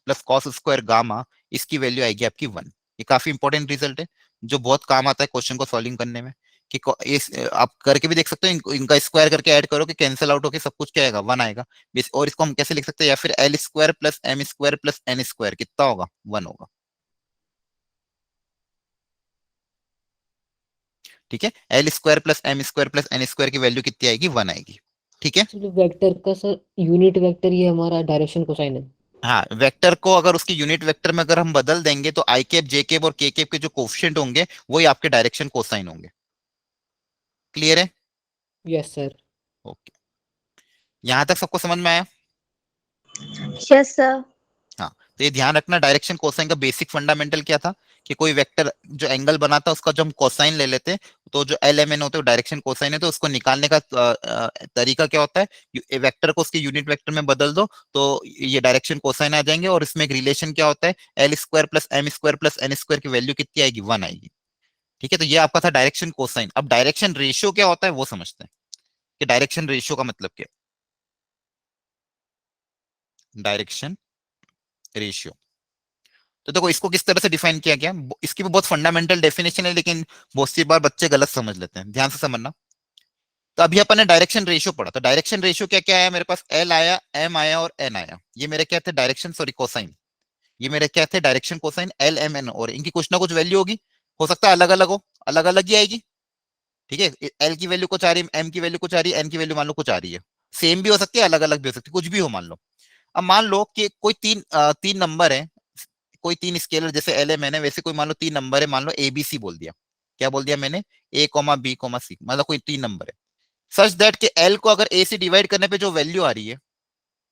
Speaker 2: plus cos square gamma, इसकी वैल्यू आएगी आपकी 1। ये काफी इंपॉर्टेंट रिजल्ट है जो बहुत काम आता है क्वेश्चन को सॉल्विंग करने में। कि आप करके भी देख सकते हो, इनका स्क्वायर करके ऐड करो कि कैंसिल आउट होके सब कुछ क्या आएगा, 1 आएगा। और इसको हम कैसे लिख सकते हैं, या फिर l square plus m square plus n square कितना होगा, 1 होगा। ठीक है, l square plus m square plus n square की वैल्यू कितनी आएगी, 1 आएगी। ठीक है,
Speaker 3: चलो वेक्टर का सर यूनिट वेक्टर ये हमारा डायरेक्शन कोसाइन है.
Speaker 2: हाँ वेक्टर को अगर उसकी यूनिट वेक्टर में अगर हम बदल देंगे तो आई कैप जे कैप और के कैप के जो कोफिशिएंट होंगे वही आपके डायरेक्शन कोसाइन होंगे। क्लियर है?
Speaker 3: Yes sir.
Speaker 2: ओके, यहां तक सबको समझ में आया?
Speaker 1: Yes sir.
Speaker 2: हाँ, तो ये ध्यान रखना, डायरेक्शन कोसाइन का बेसिक फंडामेंटल क्या था, कि कोई वेक्टर जो एंगल बनाता है उसका जो हम कोसाइन ले लेते हैं, तो जो एल एम एन होते हैं डायरेक्शन कोसाइन है। तो उसको निकालने का तरीका क्या होता है, वेक्टर को उसके यूनिट वेक्टर में बदल दो तो ये डायरेक्शन कोसाइन आ जाएंगे। और इसमें एक रिलेशन क्या होता है, l square plus m square plus n square की वैल्यू कितनी आएगी, 1 आएगी। ठीक है, तो ये आपका था डायरेक्शन कोसाइन। अब डायरेक्शन रेशियो क्या होता है वो समझते हैं, कि डायरेक्शन रेशियो का मतलब क्या है। डायरेक्शन रेशियो, तो देखो इसको किस तरह से डिफाइन किया गया, इसकी भी बहुत फंडामेंटल डेफिनेशन है, लेकिन बहुत सी बार बच्चे गलत समझ लेते हैं, ध्यान से समझना। तो अभी अपन ने डायरेक्शन रेशियो पढ़ा, तो डायरेक्शन रेशियो क्या क्या आया मेरे पास, एल आया, एम आया और एन आया। ये मेरे क्या थे, डायरेक्शन सॉरी कोसाइन। ये मेरे क्या थे, direction cosine, l m n. और इनकी कुछ ना कुछ वैल्यू होगी, हो सकता है अलग अलग हो, अलग अलग ही आएगी। ठीक है, एल की वैल्यू कुछ आ रही है, एम की वैल्यू कुछ आ रही है, एन की वैल्यू मान लो कुछ आ रही है। सेम भी हो सकती है, अलग अलग भी हो सकती है, कुछ भी हो मान लो। अब मान लो कि कोई तीन नंबर है, कोई 3 स्केलर, जैसे एल है मैंने, वैसे कोई मान लो 3 नंबर है, मान लो ए बी सी बोल दिया। क्या बोल दिया मैंने, ए कॉमा बी कॉमा सी, मतलब कोई 3 नंबर है। सच दैट कि एल को अगर ए से डिवाइड करने पे जो वैल्यू आ रही है,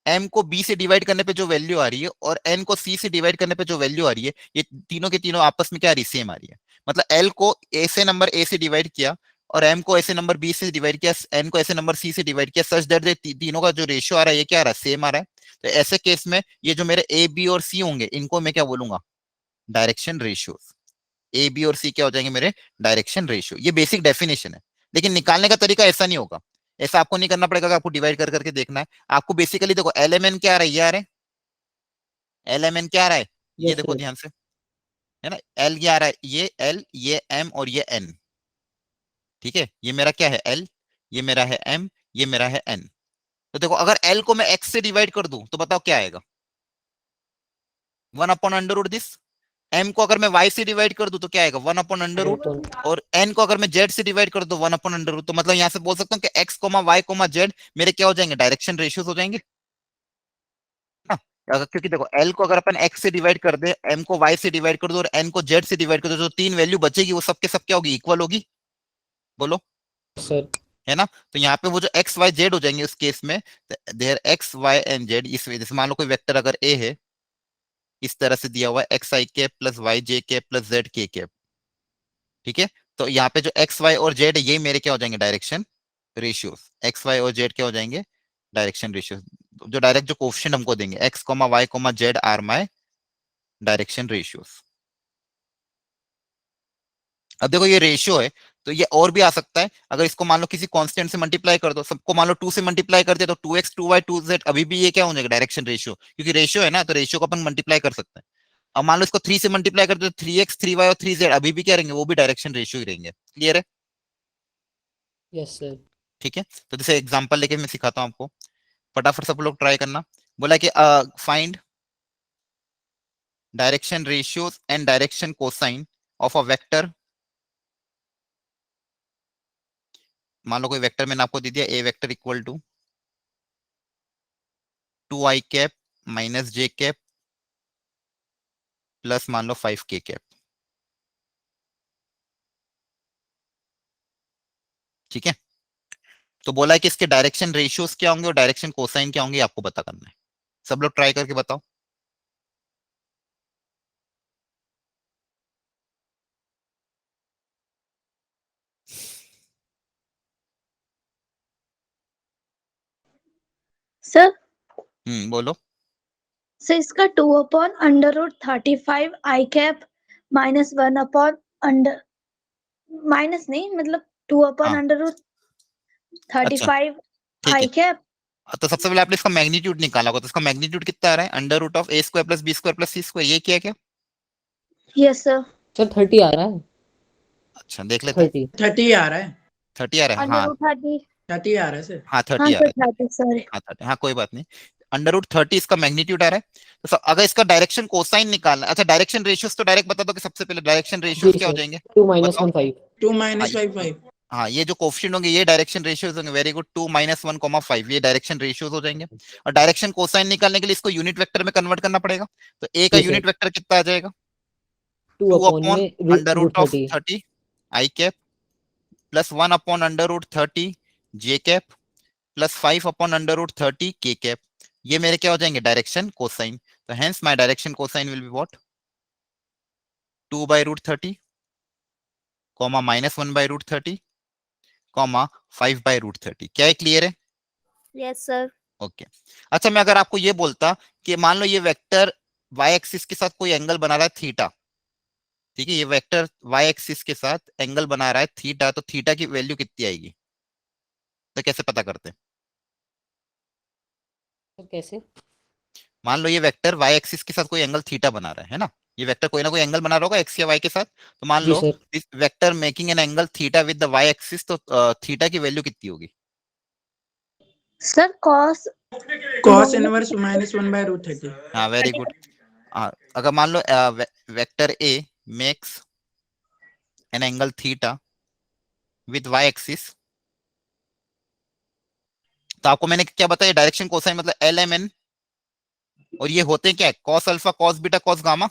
Speaker 2: m को b से डिवाइड करने पे जो वैल्यू आ रही है और n को c से डिवाइड करने पे जो वैल्यू आ रही है, ये तीनों के तीनों आपस में क्या आ रही है, सेम आ रही है। मतलब l को a से नंबर a से डिवाइड किया और m को ऐसे नंबर b से डिवाइड किया, n को ऐसे नंबर c से डिवाइड किया, सच दैट तीनों का जो रेशियो आ रहा है ये क्या आ रहा है, सेम आ रहा है। तो ऐसे केस में ये जो मेरे a b और c होंगे इनको मैं क्या बोलूंगा, डायरेक्शन रेशियोज। ए बी और सी क्या हो जाएंगे मेरे, डायरेक्शन रेशियो। ये बेसिक डेफिनेशन है, लेकिन निकालने का तरीका ऐसा नहीं होगा। ऐसा आपको नहीं करना पड़ेगा कि आपको डिवाइड कर करके देखना है। आपको बेसिकली देखो एल एम एन क्या आ रहा है, ये आ रहा है, एल एम एन क्या आ रहा है, ये
Speaker 3: यस
Speaker 2: देखो
Speaker 3: सर।
Speaker 2: ध्यान से, है ना, एल ये आ रहा है, ये एल, ये एम और ये एन। ठीक है, ये मेरा क्या है एल, ये मेरा है एम, ये मेरा है एन। तो देखो अगर एल को मैं एक्स से डिवाइड कर दूं तो बताओ क्या आएगा, 1/√, दिस। m को अगर मैं y से डिवाइड कर दूं तो क्या आएगा, 1/√। और n को अगर मैं z से डिवाइड कर दूं 1/√। तो मतलब यहां से बोल सकता हूं कि x, y, z मेरे क्या हो जाएंगे, डायरेक्शन रेशियोज हो जाएंगे। हाँ, क्योंकि देखो l को अगर अपन x से डिवाइड कर दे, m को y से डिवाइड कर दो और n को z से डिवाइड कर दो, जो तीन वैल्यू बचेगी वो सबके सब क्या होगी, इक्वल होगी। बोलो,
Speaker 3: सर
Speaker 2: है ना। तो यहाँ पे वो जो x y z हो जाएंगे उस केस में, there x y and z, इस वजह से मान लो कोई वेक्टर अगर a है, इस तरह से दिया हुआ है x I cap plus Y J cap plus Z K cap. ठीक है, तो यहाँ पे जो एक्स वाई और जेड है ये मेरे क्या हो जाएंगे, डायरेक्शन रेशियोज। एक्स वाई और जेड क्या हो जाएंगे, डायरेक्शन रेशियोज। जो डायरेक्ट जो कोफिशिएंट हमको देंगे x comma y comma z are my direction ratios. अब देखो ये रेशियो है, तो ये और भी आ सकता है। अगर इसको मान लो किसी कांस्टेंट से मल्टीप्लाई कर दो, सबको मान लो 2 से मल्टीप्लाई कर दिया तो 2x 2y 2z, अभी भी ये क्या हो जाएगा, डायरेक्शन रेशियो। क्योंकि रेशियो है ना, तो रेशियो को अपन मल्टीप्लाई कर सकते हैं। अब मान लो इसको 3 से मल्टीप्लाई कर दो तो 3x 3y और 3z, अभी भी क्या रहेंगे, वो भी डायरेक्शन रेशियो ही रहेंगे। क्लियर है।
Speaker 3: Yes sir.
Speaker 2: ठीक है, तो जैसे एग्जांपल लेके मैं सिखाता हूँ आपको, फटाफट सब लोग ट्राई करना। बोला कि find direction ratios and direction cosine of a vector. मान लो कोई वेक्टर मैंने आपको दे दिया, A vector equal to 2i cap minus J cap plus मान लो 5k कैप। ठीक है, तो बोला है कि इसके डायरेक्शन रेशियोज क्या होंगे और डायरेक्शन कोसाइन क्या होंगे, आपको पता करना है। सब लोग ट्राई करके बताओ।
Speaker 1: सर
Speaker 2: बोलो।
Speaker 1: सर इसका 2/√35 आई कैप -1 अंडर, माइनस नहीं मतलब 2 अपॉन
Speaker 2: हाँ,
Speaker 1: अंडर रूट
Speaker 2: अच्छा
Speaker 1: 35
Speaker 2: ठीक
Speaker 1: आई
Speaker 2: है।
Speaker 1: कैप।
Speaker 2: तो सबसे पहले आपने इसका मैग्नीट्यूड निकाला होगा, तो इसका मैग्नीट्यूड कितना आ रहा है, √(a² + b² + c²। ये क्या है क्या,
Speaker 1: यस सर।
Speaker 3: सर 30 आ रहा है।
Speaker 2: अच्छा देख लेते हैं।
Speaker 3: 30।
Speaker 5: 30 आ रहा है,
Speaker 2: 30 आ रहा है, हाँ।
Speaker 1: √30।
Speaker 5: 30 आ रहा है सर।
Speaker 2: हाँ
Speaker 1: हाँ
Speaker 2: 30 आ
Speaker 1: सर
Speaker 2: रहा है।
Speaker 1: 30 सॉरी।
Speaker 2: हाँ 30, हाँ कोई बात नहीं। √30 इसका मैग्नीट्यूड आ रहा है। तो अगर इसका डायरेक्शन कोसाइन निकालना, अच्छा डायरेक्शन रेशियोज तो डायरेक्ट बता दो कि सबसे पहले डायरेक्शन
Speaker 3: जी
Speaker 2: रेशियोज क्या हो
Speaker 3: सर।
Speaker 2: जाएंगे,
Speaker 3: 2 -
Speaker 2: बताओ।
Speaker 3: 1 5।
Speaker 5: 2
Speaker 2: हाँ,
Speaker 5: - 5 5।
Speaker 2: हाँ ये जो कोफिशिएंट होंगे ये डायरेक्शन रेशियोज होंगे। वेरी गुड, 2 - 1,5 ये डायरेक्शन रेशियोज हो जाएंगे। और डायरेक्शन कोसाइन निकालने के लिए इसको यूनिट वेक्टर में कन्वर्ट करना पड़ेगा। तो ए का
Speaker 3: जी सर।
Speaker 2: यूनिट वेक्टर कितना आ जाएगा,
Speaker 3: 2
Speaker 2: 2
Speaker 3: अपॉन
Speaker 2: अपॉन
Speaker 3: में √30।
Speaker 2: √30 आई कैप प्लस 1 अपॉन √30 जे कैप प्लस 5 अपॉन √30 के कैप। ये मेरे क्या हो जाएंगे, डायरेक्शन कोसाइन। तो hence my direction cosine will be what, 2/√30 comma -1/√30 comma 5/√30। क्या है, क्लियर है।
Speaker 4: Yes sir.
Speaker 2: ओके, अच्छा मैं अगर आपको ये बोलता कि मान लो ये वेक्टर y एक्सिस के साथ कोई एंगल बना रहा है थीटा। ठीक है, ये वेक्टर y एक्सिस के साथ एंगल बना रहा है थीटा, तो थीटा की वैल्यू कितनी आएगी, तो कैसे पता करते हैं।
Speaker 3: सर कैसे?
Speaker 2: मान लो ये वेक्टर y एक्सिस के साथ कोई एंगल थीटा बना रहा है ना, ये वेक्टर कोई ना कोई एंगल बना रहा होगा x या y के साथ। तो मान
Speaker 3: जी
Speaker 2: लो
Speaker 3: सर।
Speaker 2: इस vector making an angle theta with the y axis, तो थीटा की वैल्यू कितनी होगी।
Speaker 1: Sir cos
Speaker 5: cos inverse -1/√30।
Speaker 2: हाँ वेरी गुड। अगर मान लो vector a makes an angle theta with y axis, तो आपको मैंने क्या बताया, डायरेक्शन कोसाइन मतलब LMN। और ये होते क्या है, cos alpha cos beta cos gamma.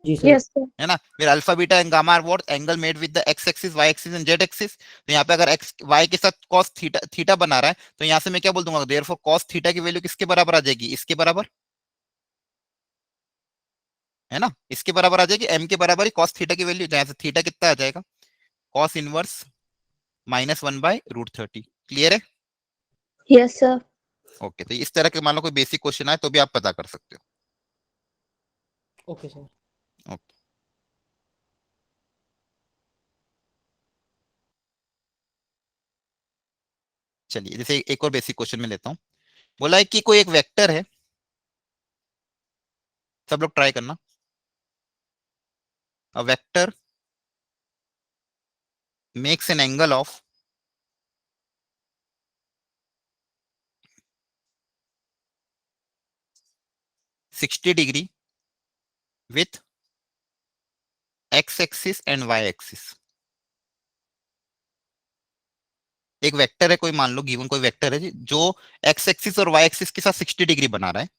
Speaker 3: जी सर।
Speaker 1: Yes, sir.
Speaker 2: है ना। फिर alpha beta and gamma are what angle made with the x axis Y axis and Z axis. तो यहाँ पे अगर एक्स वाई के साथ कॉस थीटा थीटा बना रहा है तो यहाँ से मैं क्या बोल दूंगा, देयरफॉर कॉस थीटा की वैल्यू किसके बराबर आ जाएगी, इसके बराबर, है ना, इसके बराबर आ जाएगी, एम के बराबर ही कॉस थीटा की वैल्यू, जहां से थीटा कितना आ जाएगा, कॉस इनवर्स -1/√30। क्लियर है।
Speaker 1: Yes, sir.
Speaker 2: ओके, तो इस तरह के मान लो कोई बेसिक क्वेश्चन आए तो भी आप पता कर सकते
Speaker 3: ओके सर।
Speaker 2: हो। चलिए जैसे एक और बेसिक क्वेश्चन में लेता हूँ। बोला है कि कोई एक वेक्टर है, सब लोग ट्राई करना। A vector makes an angle of 60 degree with x axis and y axis. एक वेक्टर है कोई, मान लो गिवन कोई वेक्टर है जो एक्स एक्सिस और वाई एक्सिस के साथ 60 डिग्री बना रहा है।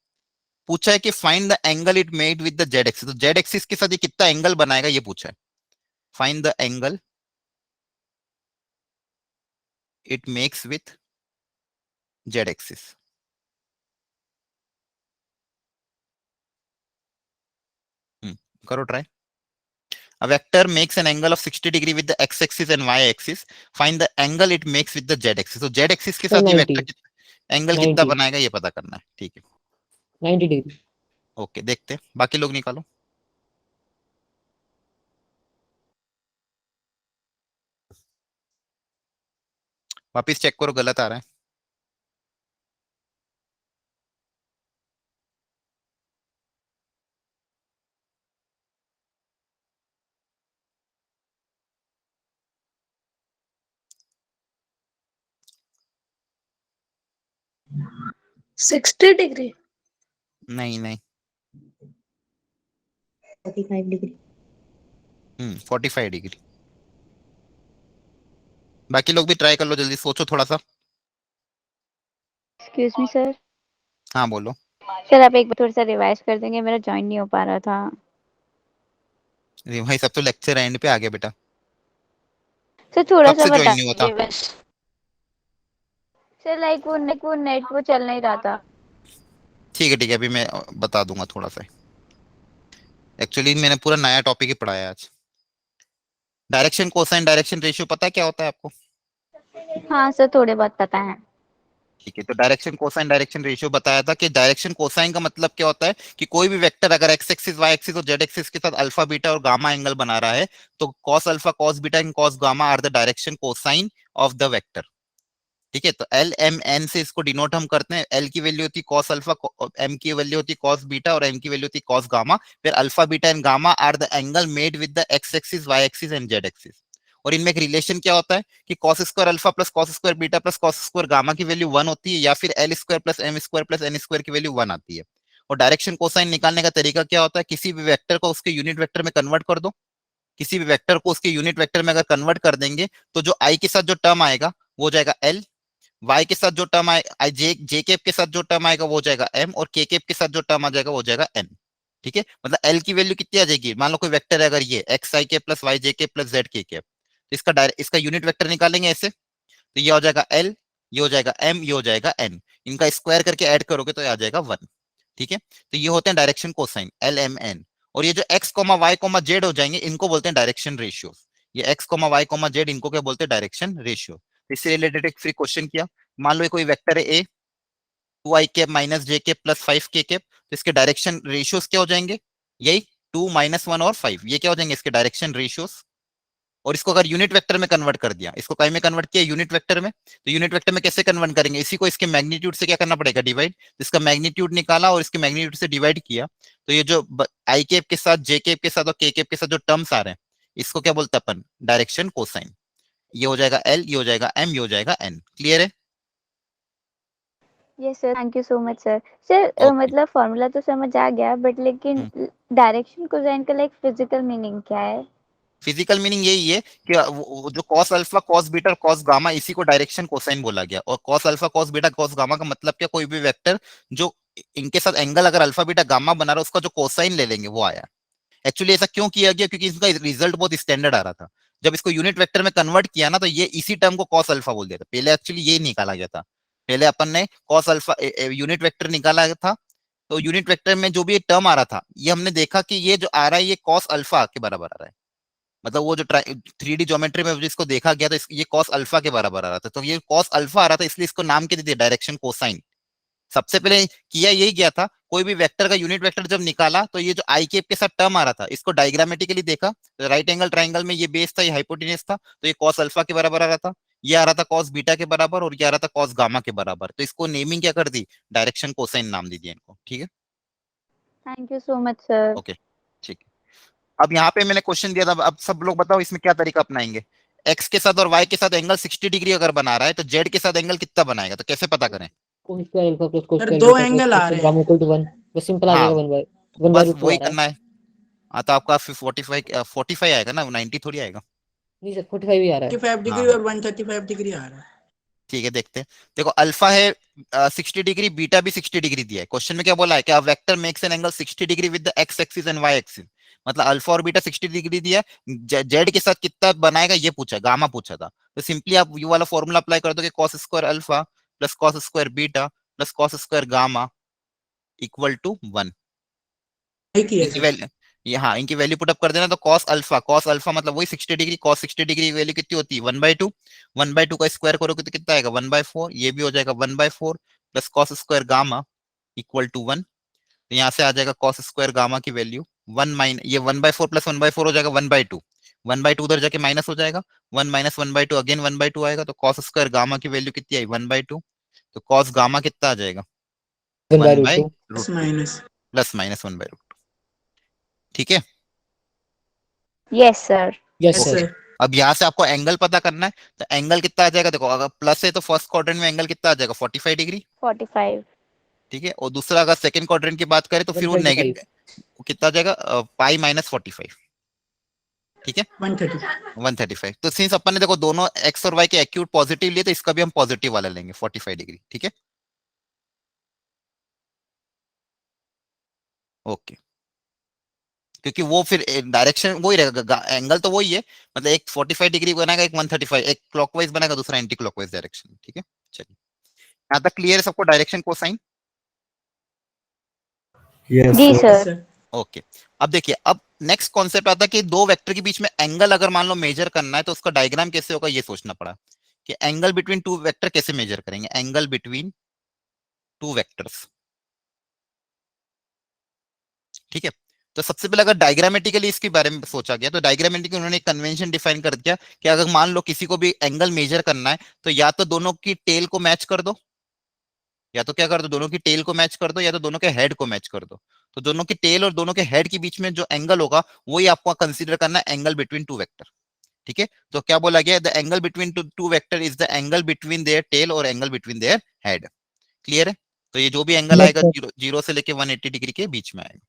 Speaker 2: पूछा है कि find the angle it made with the Z axis. तो जेड एक्सिस के साथ ये कितना एंगल बनाएगा ये पूछा है। Find the angle it makes with Z axis. करो try. A vector makes an angle of 60 degree with the x-axis and y-axis. Find the angle it makes with the z-axis. तो z-axis के
Speaker 3: sir
Speaker 2: साथ ये
Speaker 3: 90
Speaker 2: vector angle कितना
Speaker 3: 90
Speaker 2: बनाएगा ये पता करना है। ठीक है,
Speaker 3: 90 डिग्री।
Speaker 2: ओके, देखते हैं बाकी लोग निकालो। वापिस चेक करो, गलत आ रहा है।
Speaker 1: Hmm. 60 degree.
Speaker 2: नहीं नहीं,
Speaker 6: 45 डिग्री।
Speaker 2: 45 डिग्री। बाकी लोग भी ट्राई कर लो, जल्दी सोचो थोड़ा सा।
Speaker 6: Excuse me sir.
Speaker 2: हाँ बोलो।
Speaker 6: सर आप एक बार थोड़ा सा रिवाइज कर देंगे, मेरा ज्वाइन नहीं हो पा रहा था।
Speaker 2: भाई सब तो लेक्चर एंड पे आ गया बेटा,
Speaker 6: सर थोड़ा
Speaker 2: कब
Speaker 6: सा
Speaker 2: से ज्वाइन
Speaker 6: बता
Speaker 2: नहीं होता।
Speaker 6: दीजिए बस। सर लाइक वो नेट वो चल नहीं रहा था।
Speaker 2: ठीक है, अभी मैं बता दूंगा थोड़ा सा। एक्चुअली मैंने पूरा नया टॉपिक ही पढ़ाया आज। डायरेक्शन कोसाइन डायरेक्शन रेशियो पता है क्या होता है आपको।
Speaker 6: हाँ सर थोड़े बहुत पता है।
Speaker 2: ठीक है, तो डायरेक्शन कोसाइन डायरेक्शन रेशियो बताया था कि डायरेक्शन कोसाइन का मतलब क्या होता है कि कोई भी वेक्टर अगर एक्स एक्सिस वाई एक्सिस और जेड एक्सिस के साथ अल्फा बीटा और गामा एंगल बना रहा है तो cos alpha cos beta and cos gamma are the direction cosine of the vector. ठीक है, तो एल एम एन से इसको डिनोट हम करते हैं। एल की वैल्यू होती है कॉस अल्फा, एम की वैल्यू होती है कॉस बीटा और एन की वैल्यू होती है कॉस गामा। फिर alpha beta and gamma are the angle made with the x axis Y axis and Z axis. और इनमें एक रिलेशन क्या होता है कि cos square alpha plus cos square beta plus cos square gamma की value 1 होती है, या फिर l square plus m square plus n square की वैल्यू 1 आती है। और डायरेक्शन कोसाइन निकालने का तरीका क्या होता है, किसी भी वेक्टर को उसके यूनिट वेक्टर में कन्वर्ट कर दो। किसी भी वेक्टर को उसके यूनिट वेक्टर में अगर कन्वर्ट कर देंगे तो जो आई के साथ जो टर्म आएगा वो हो जाएगा एल, वाई के साथ जो टर्म आए जे केप के साथ जो टर्म आएगा वो हो जाएगा एम, और के केप के साथ जो टर्म आ जाएगा वो हो जाएगा एन। ठीक है, मतलब एल की वैल्यू कितनी आ जाएगी, मान लो कोई वेक्टर है अगर ये एक्स आई के प्लस वाई जे के प्लस जेड के तो इसका यूनिट वेक्टर निकालेंगे ऐसे, तो ये हो जाएगा एल, ये हो जाएगा एम, ये हो जाएगा एन। इनका स्क्वायर करके ऐड करोगे तो ये आ जाएगा 1। ठीक है, तो ये होते हैं direction cosine l m n. और ये जो x comma y comma z हो जाएंगे इनको बोलते हैं डायरेक्शन रेशियो। ये x comma y comma z इनको क्या बोलते हैं, डायरेक्शन रेशियो। इससे रिलेटेड एक फ्री क्वेश्चन किया। मान लो ये कोई वेक्टर है A, 2i cap minus J cap plus 5k cap, तो इसके डायरेक्शन रेशियोस क्या हो जाएंगे, यही 2 -1 और 5, ये क्या हो जाएंगे इसके डायरेक्शन रेशियोस। और इसको अगर यूनिट वेक्टर में कन्वर्ट कर दिया, इसको कहीं में कन्वर्ट किया यूनिट वेक्टर में, तो यूनिट वेक्टर में कैसे कन्वर्ट करेंगे, इसी को इसके मैग्नीट्यूड से क्या करना पड़ेगा, डिवाइड। इसका मैग्नीट्यूड निकाला और इसके मैग्नीट्यूड से डिवाइड किया, तो ये जो आई कैप के साथ जे कैप के साथ और के कैप के साथ जो टर्म्स आ रहे हैं इसको क्या बोलते हैं अपन, डायरेक्शन कोसाइन। ये हो जाएगा एल, ये हो जाएगा एम, ये हो जाएगा एन। क्लियर है।
Speaker 6: Yes sir thank you so much sir. Sir
Speaker 2: okay,
Speaker 6: मतलब फॉर्मूला तो समझ आ गया बट लेकिन डायरेक्शन कोसाइन का लाइक फिजिकल मीनिंग क्या है।
Speaker 2: फिजिकल मीनिंग यही है कि वो जो कॉस अल्फा कॉस बीटा और कॉस गामा इसी को डायरेक्शन कोसाइन बोला गया। और cos alpha cos beta cos gamma का मतलब क्या, कोई भी वेक्टर जो इनके साथ एंगल अगर अल्फा बीटा गामा बना रहा है उसका जो कोसाइन ले लेंगे वो आया। एक्चुअली ऐसा क्यों किया गया, क्योंकि इसका रिजल्ट बहुत स्टैंडर्ड आ रहा था। जब इसको यूनिट वेक्टर में कन्वर्ट किया ना, तो ये इसी टर्म को कॉस अल्फा बोल दिया था। पहले एक्चुअली ये निकाला गया था, पहले अपन ने कॉस अल्फा यूनिट वेक्टर निकाला था। तो यूनिट वेक्टर में जो भी टर्म आ रहा था, ये हमने देखा कि ये जो आ रहा है ये कॉस अल्फा के बराबर आ रहा है। मतलब वो जो 3D ज्योमेट्री में जिसको देखा गया था, ये कॉस अल्फा के बराबर आ रहा था। तो ये कॉस अल्फा आ रहा था, इसलिए इसको नाम क्या दे दिया, डायरेक्शन कोसाइन। सबसे पहले किया यही गया था, कोई भी वेक्टर का यूनिट वेक्टर जब निकाला, तो ये जो आई कैप के साथ टर्म आ रहा था, इसको डायग्रामेटिकली देखा, तो राइट एंगल ट्राइंगल में ये बेस था, ये हाइपोटेन्यूस था, तो ये कॉस अल्फा के बराबर आ रहा था। ये आ रहा था कॉस बीटा के बराबर, और ये आ रहा था कॉस गामा के बराबर। तो इसको नेमिंग क्या कर दी, डायरेक्शन कोसाइन नाम दे दिया इनको। ठीक है,
Speaker 6: thank you so much sir.
Speaker 2: Okay ठीक है। अब यहाँ पे मैंने क्वेश्चन दिया था, अब सब लोग बताओ इसमें क्या तरीका अपनाएंगे। एक्स के साथ और वाई के साथ एंगल 60 डिग्री अगर बना रहा है, तो जेड के साथ एंगल कितना बनाएगा, तो कैसे पता करें।
Speaker 3: cos square alpha plus cos
Speaker 5: sir
Speaker 3: square
Speaker 5: दो
Speaker 3: बीटा
Speaker 5: एंगल
Speaker 3: प्लस
Speaker 5: आ
Speaker 3: cos
Speaker 5: रहे
Speaker 3: गामा
Speaker 5: हैं।
Speaker 3: Equal to 1। बस सिंपल आ
Speaker 2: हाँ,
Speaker 3: जाएगा 1 बाय
Speaker 2: बस
Speaker 3: रूट 2
Speaker 2: वही
Speaker 3: आ रहा है।
Speaker 2: करना है। हाँ, तो आपका 45 आएगा ना, 90 थोड़ी आएगा।
Speaker 3: नहीं सर 45 ही आ रहा है।
Speaker 5: 45 डिग्री
Speaker 2: हाँ
Speaker 5: और 135 डिग्री आ रहा है।
Speaker 2: ठीक है, देखते हैं। देखो अल्फा है 60 डिग्री, बीटा भी 60 डिग्री दिया है। क्वेश्चन में क्या बोला है कि vector makes an angle 60 degree with the x axis and y axis. मतलब अल्फा और बीटा 60 डिग्री दिया है, जेड के साथ कितना बनाएगा ये पूछा, गामा पूछा था। तो सिंपली आप ये वाला फॉर्मूला अप्लाई कर दो कि cos square alpha plus cos square beta plus cos square gamma equal to 1।
Speaker 5: नहीं किया
Speaker 2: इनकी
Speaker 5: सर।
Speaker 2: वैल्यू, ये हाँ, इनकी वैल्यू पुटअप कर देना। तो cos अल्फा मतलब वही 60 डिग्री, cos 60 डिग्री की वैल्यू कितनी होती है 1/2। 1/2 का स्क्वायर करोगे तो कितना आएगा 1/4। ये भी हो जाएगा 1/4 plus cos square gamma equal to 1। तो यहाँ से आ जाएगा cos स्क्वायर गामा की वैल्यू 1 माइन, ये 1/4 प्लस 1/4 हो जाएगा 1/2। 1/2 उधर जाके माइनस हो जाएगा, 1 माइनस 1/2 अगेन 1/2 आएगा। तो cos स्क्वायर गामा की वैल्यू कितनी आई 1/2। तो cos गामा कितना आ जाएगा
Speaker 3: 1 by
Speaker 2: 1
Speaker 3: root
Speaker 2: by
Speaker 3: 2।
Speaker 2: Root
Speaker 5: plus
Speaker 2: two
Speaker 5: minus.
Speaker 2: Plus minus 1/2। ठीक है,
Speaker 6: yes sir.
Speaker 3: Yes
Speaker 5: yes
Speaker 3: sir.
Speaker 2: Okay.
Speaker 5: Sir.
Speaker 2: अब यहाँ से आपको एंगल पता करना है, तो एंगल कितना आ जाएगा, देखो अगर प्लस है तो फर्स्ट क्वाड्रेंट में एंगल कितना आ जाएगा 45 डिग्री।
Speaker 6: 45।
Speaker 2: ठीक है, और दूसरा अगर सेकंड क्वाड्रेंट की बात करें तो फिर वो
Speaker 3: 135।
Speaker 2: नेगेटिव कितना आ जाएगा पाई माइनस 45। ठीक है,
Speaker 5: 130।
Speaker 2: 135। तो सिंस अपन ने देखो दोनों एक्स और वाई के एक्यूट पॉजिटिव लिए, तो इसका भी हम पॉजिटिव वाला लेंगे 45 डिग्री। ठीक है, ओके। क्योंकि वो फिर डायरेक्शन वही रहेगा, एंगल तो वही है। मतलब एक 45 डिग्री बनाएगा, एक 135, एक क्लॉकवाइज बनाएगा, दूसरा एंटी क्लॉकवाइज डायरेक्शन। ठीक है, चलिए यहाँ तक क्लियर है सबको, डायरेक्शन कोसाइन।
Speaker 7: यस
Speaker 6: जी
Speaker 7: sir.
Speaker 5: Yes
Speaker 6: sir.
Speaker 5: Sir.
Speaker 2: Okay, अब देखिए, अब नेक्स्ट कॉन्सेप्ट आता है कि दो वेक्टर के बीच में एंगल अगर मान लो मेजर करना है, तो उसका डायग्राम कैसे होगा ये सोचना पड़ा कि एंगल बिटवीन टू वेक्टर कैसे मेजर करेंगे। एंगल बिटवीन टू वेक्टर्स, ठीक है। तो सबसे पहले अगर डायग्रामेटिकली इसके बारे में सोचा गया, तो डायग्रामेटिकली उन्होंने एक कन्वेंशन डिफाइन कर दिया कि अगर मान लो किसी को भी एंगल मेजर करना है, तो या तो दोनों की टेल को मैच कर दो, या तो क्या कर दो दोनों की टेल को मैच कर दो, या तो दोनों के हेड को मैच कर दो। तो दोनों की टेल और दोनों के हेड के बीच में जो एंगल होगा, वही आपको कंसीडर करना है एंगल बिटवीन टू वेक्टर। ठीक है, तो क्या बोला गया, the angle between two vector is the angle between their tail और angle between their head. Clear है, तो ये जो भी एंगल
Speaker 3: यस
Speaker 2: आएगा
Speaker 3: सर।
Speaker 2: जीरो से लेके 180 डिग्री के बीच में आएगा।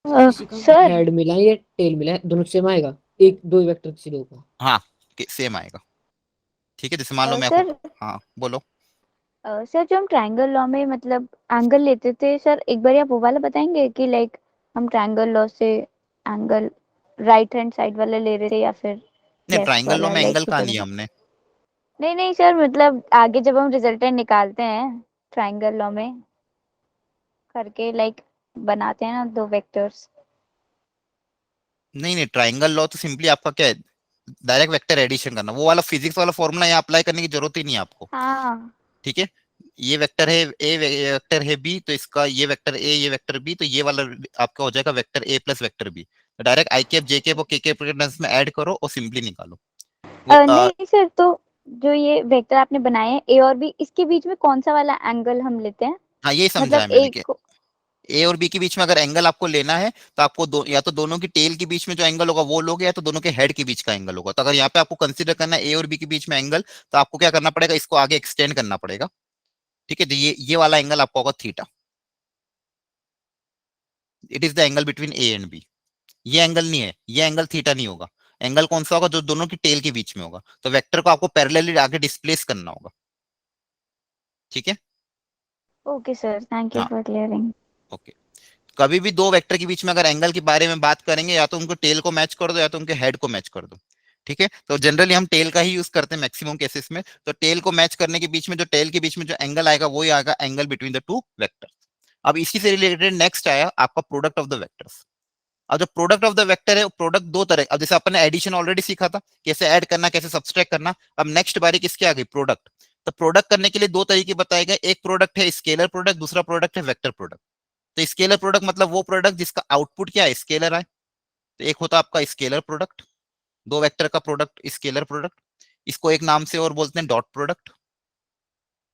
Speaker 3: किसी का
Speaker 6: सर
Speaker 3: हेड मिला है या टेल मिला है, दोनों सेम आएगा। एक दो वेक्टर किसी दो का।
Speaker 2: हाँ, सेम आएगा। ठीक है, जैसे मान लो मैं
Speaker 6: सर
Speaker 2: आपको, हाँ बोलो।
Speaker 6: सर जो हम ट्रायंगल लॉ में मतलब एंगल लेते थे सर, एक बार आप वो वाला बताएंगे कि लाइक हम ट्रायंगल लॉ से एंगल राइट हैंड साइड वाला ले रहे थे या फिर
Speaker 2: नहीं,
Speaker 6: लेफ्ट
Speaker 2: ट्राइंगल लॉ
Speaker 6: वाला,
Speaker 2: में
Speaker 6: लाइक
Speaker 2: एंगल
Speaker 6: की
Speaker 2: कहाँ
Speaker 6: तरह।
Speaker 2: लिया हमने।
Speaker 6: नहीं नहीं सर, मतलब आगे जब हम रिजल्टेंट निकालते हैं ट्रायंगल लॉ में करके लाइक बनाते हैं ना दो वेक्टर्स।
Speaker 2: नहीं नहीं, ट्राइंगल लॉ तो सिंपली आपका क्या है, डायरेक्ट वेक्टर एडिशन करना। वो वाला फिजिक्स वाला फॉर्मूला यहाँ अप्लाई करने की जरूरत ही नहीं है आपको।
Speaker 6: हाँ।
Speaker 2: ठीक है, ये वेक्टर है ए, वेक्टर है बी, तो इसका ये वेक्टर ए, ये वेक्टर बी, तो ये वाला आपका हो जाएगा vector A plus vector B. तो direct i cap j cap और के कैप में ऐड करो और सिंपली निकालो। वो
Speaker 6: नहीं सर, तो जो ये वेक्टर आपने बनाए हैं ए और बी, इसके बीच में कौन सा वाला एंगल हम लेते हैं?
Speaker 2: हाँ, यही समझाया
Speaker 6: मतलब
Speaker 2: मैंने
Speaker 6: एक
Speaker 2: कि
Speaker 6: को।
Speaker 2: ए और बी के बीच में अगर एंगल आपको लेना है, तो आपको या तो दोनों की टेल के बीच में जो एंगल होगा वो लोगे, या तो दोनों के हेड के बीच का एंगल होगा। तो अगर यहाँ पे आपको कंसीडर करना है ए और बी के बीच में एंगल, तो आपको क्या करना पड़ेगा, इसको आगे एक्सटेंड करना पड़ेगा। ठीक है, तो ये वाला एंगल आपको होगा theta. It is the angle between A and B. ये एंगल नहीं है, ये एंगल थीटा नहीं होगा। एंगल कौन सा होगा, जो दोनों की टेल के बीच में होगा। तो वेक्टर को आपको पैरेलली आगे डिस्प्लेस करना होगा। ठीक है,
Speaker 6: ओके सर, थैंक यू
Speaker 2: हाँ
Speaker 6: फॉर क्लियरिंग।
Speaker 2: ओके। कभी भी दो वेक्टर के बीच में अगर एंगल के बारे में बात करेंगे, या तो उनको टेल को मैच कर दो या तो उनके हेड को मैच कर दो। ठीक है, तो जनरली हम टेल का ही यूज करते हैं मैक्सिमम केसेस में। तो टेल को मैच करने के बीच में जो टेल के बीच में जो एंगल आएगा वही आएगा angle between the two vector. अब इसी से रिलेटेड नेक्स्ट आया आपका प्रोडक्ट ऑफ द वेक्टर्स। अब जो प्रोडक्ट ऑफ द वेक्टर है, प्रोडक्ट दो तरह, अब जैसे अपन ने एडिशन ऑलरेडी सीखा था, कैसे ऐड करना कैसे सब्सट्रैक्ट करना। अब नेक्स्ट बारी किसकी आ गई, प्रोडक्ट। तो प्रोडक्ट करने के लिए दो तरीके बताए गए, एक प्रोडक्ट है स्केलर प्रोडक्ट, दूसरा प्रोडक्ट है वेक्टर प्रोडक्ट। तो स्केलर प्रोडक्ट मतलब वो प्रोडक्ट जिसका आउटपुट क्या है, स्केलर है। तो एक होता है आपका स्केलर प्रोडक्ट, दो वेक्टर का प्रोडक्ट स्केलर प्रोडक्ट। इसको एक नाम से और बोलते हैं डॉट प्रोडक्ट।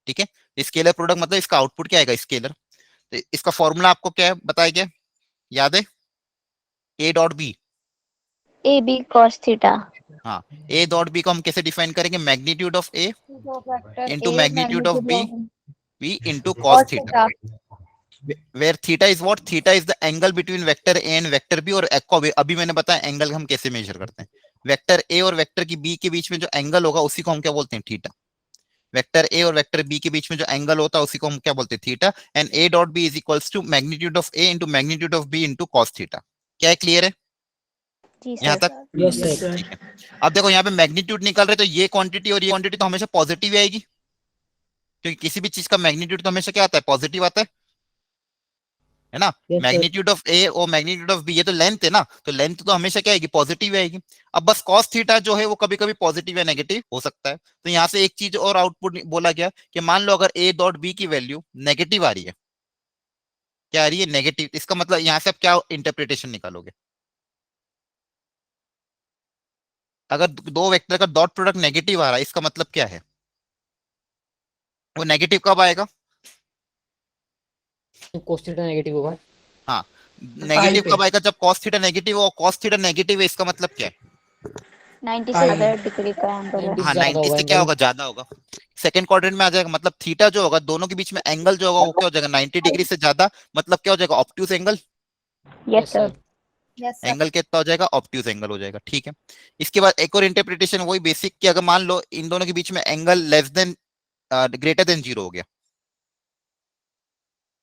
Speaker 2: ठीक है, स्केलर प्रोडक्ट मतलब इसका आउटपुट क्या आएगा, स्केलर। तो इसका फॉर्मूला आपको क्या है बताया गया, याद है, A dot B.
Speaker 6: A B cos theta
Speaker 2: हाँ, ए डॉट बी को हम कैसे डिफाइन करेंगे, magnitude of A into magnitude of B into cos theta, where theta is what, theta is the angle between vector A and vector B. और अभी मैंने बताया angle हम कैसे मेजर करते हैं, वेक्टर ए और वेक्टर की बी के बीच में जो एंगल होगा उसी को हम क्या बोलते हैं, थीटा। वेक्टर ए और वेक्टर बी के बीच में जो एंगल होता है उसी को हम क्या बोलते हैं, theta. And A dot B is equals to magnitude of A into magnitude of B into cos theta. क्या है, क्लियर है
Speaker 6: जी
Speaker 2: यहाँ
Speaker 6: सर।
Speaker 2: तक?
Speaker 3: Yes
Speaker 5: yes
Speaker 3: sir.
Speaker 5: सर।
Speaker 2: ठीक है, अब देखो यहाँ पे मैग्नीट्यूड निकल रहे, तो ये क्वांटिटी और ये क्वांटिटी तो हमेशा पॉजिटिव ही आएगी, क्योंकि किसी भी चीज का मैग्नीट्यूड तो हमेशा क्या आता है, पॉजिटिव आता है ना।
Speaker 3: Yes sir.
Speaker 2: मैग्नीट्यूड ऑफ ए और मैग्नीट्यूड ऑफ बी, ये तो लेंथ है ना, तो लेंथ तो हमेशा क्या आएगी, पॉजिटिव आएगी। अब बस कॉस थीटा जो है वो कभी कभी पॉजिटिव या नेगेटिव हो सकता है। तो यहाँ से एक चीज और आउटपुट बोला गया कि मान लो अगर ए डॉट बी की वैल्यू नेगेटिव आ रही है, क्या आ रही है, नेगेटिव, इसका मतलब यहाँ से आप क्या इंटरप्रिटेशन निकालोगे, अगर दो वेक्टर का डॉट प्रोडक्ट नेगेटिव आ रहा है इसका मतलब क्या है, वो नेगेटिव कब आएगा,
Speaker 3: cos थीटा नेगेटिव होगा।
Speaker 2: हाँ,
Speaker 5: पाई
Speaker 2: नेगेटिव
Speaker 5: पे
Speaker 2: कब आएगा, जब cos थीटा नेगेटिव हो। cos थीटा नेगेटिव है इसका मतलब क्या है,
Speaker 6: 90 से
Speaker 5: पाई।
Speaker 6: ज्यादा डिग्री का एंगल है।
Speaker 3: 90 से
Speaker 2: हाँ,
Speaker 3: ज्यादा
Speaker 2: 90
Speaker 3: होगा
Speaker 2: से क्या
Speaker 3: एंगल।
Speaker 2: होगा, ज्यादा होगा, सेकंड क्वाड्रेंट में आ जाएगा। मतलब थीटा जो होगा दोनों के बीच में एंगल जो होगा वो क्या हो जाएगा, 90 डिग्री से ज्यादा। मतलब क्या हो जाएगा, obtuse angle.
Speaker 6: Yes
Speaker 3: yes
Speaker 6: sir.
Speaker 3: Sir.
Speaker 4: Yes sir.
Speaker 2: Angle कितना हो जाएगा, ऑब्ट्यूज एंगल हो जाएगा। ठीक है, इसके बाद एक और इंटरप्रिटेशन वही बेसिक कि अगर मान लो इन दोनों के बीच में angle less than greater than zero हो गया,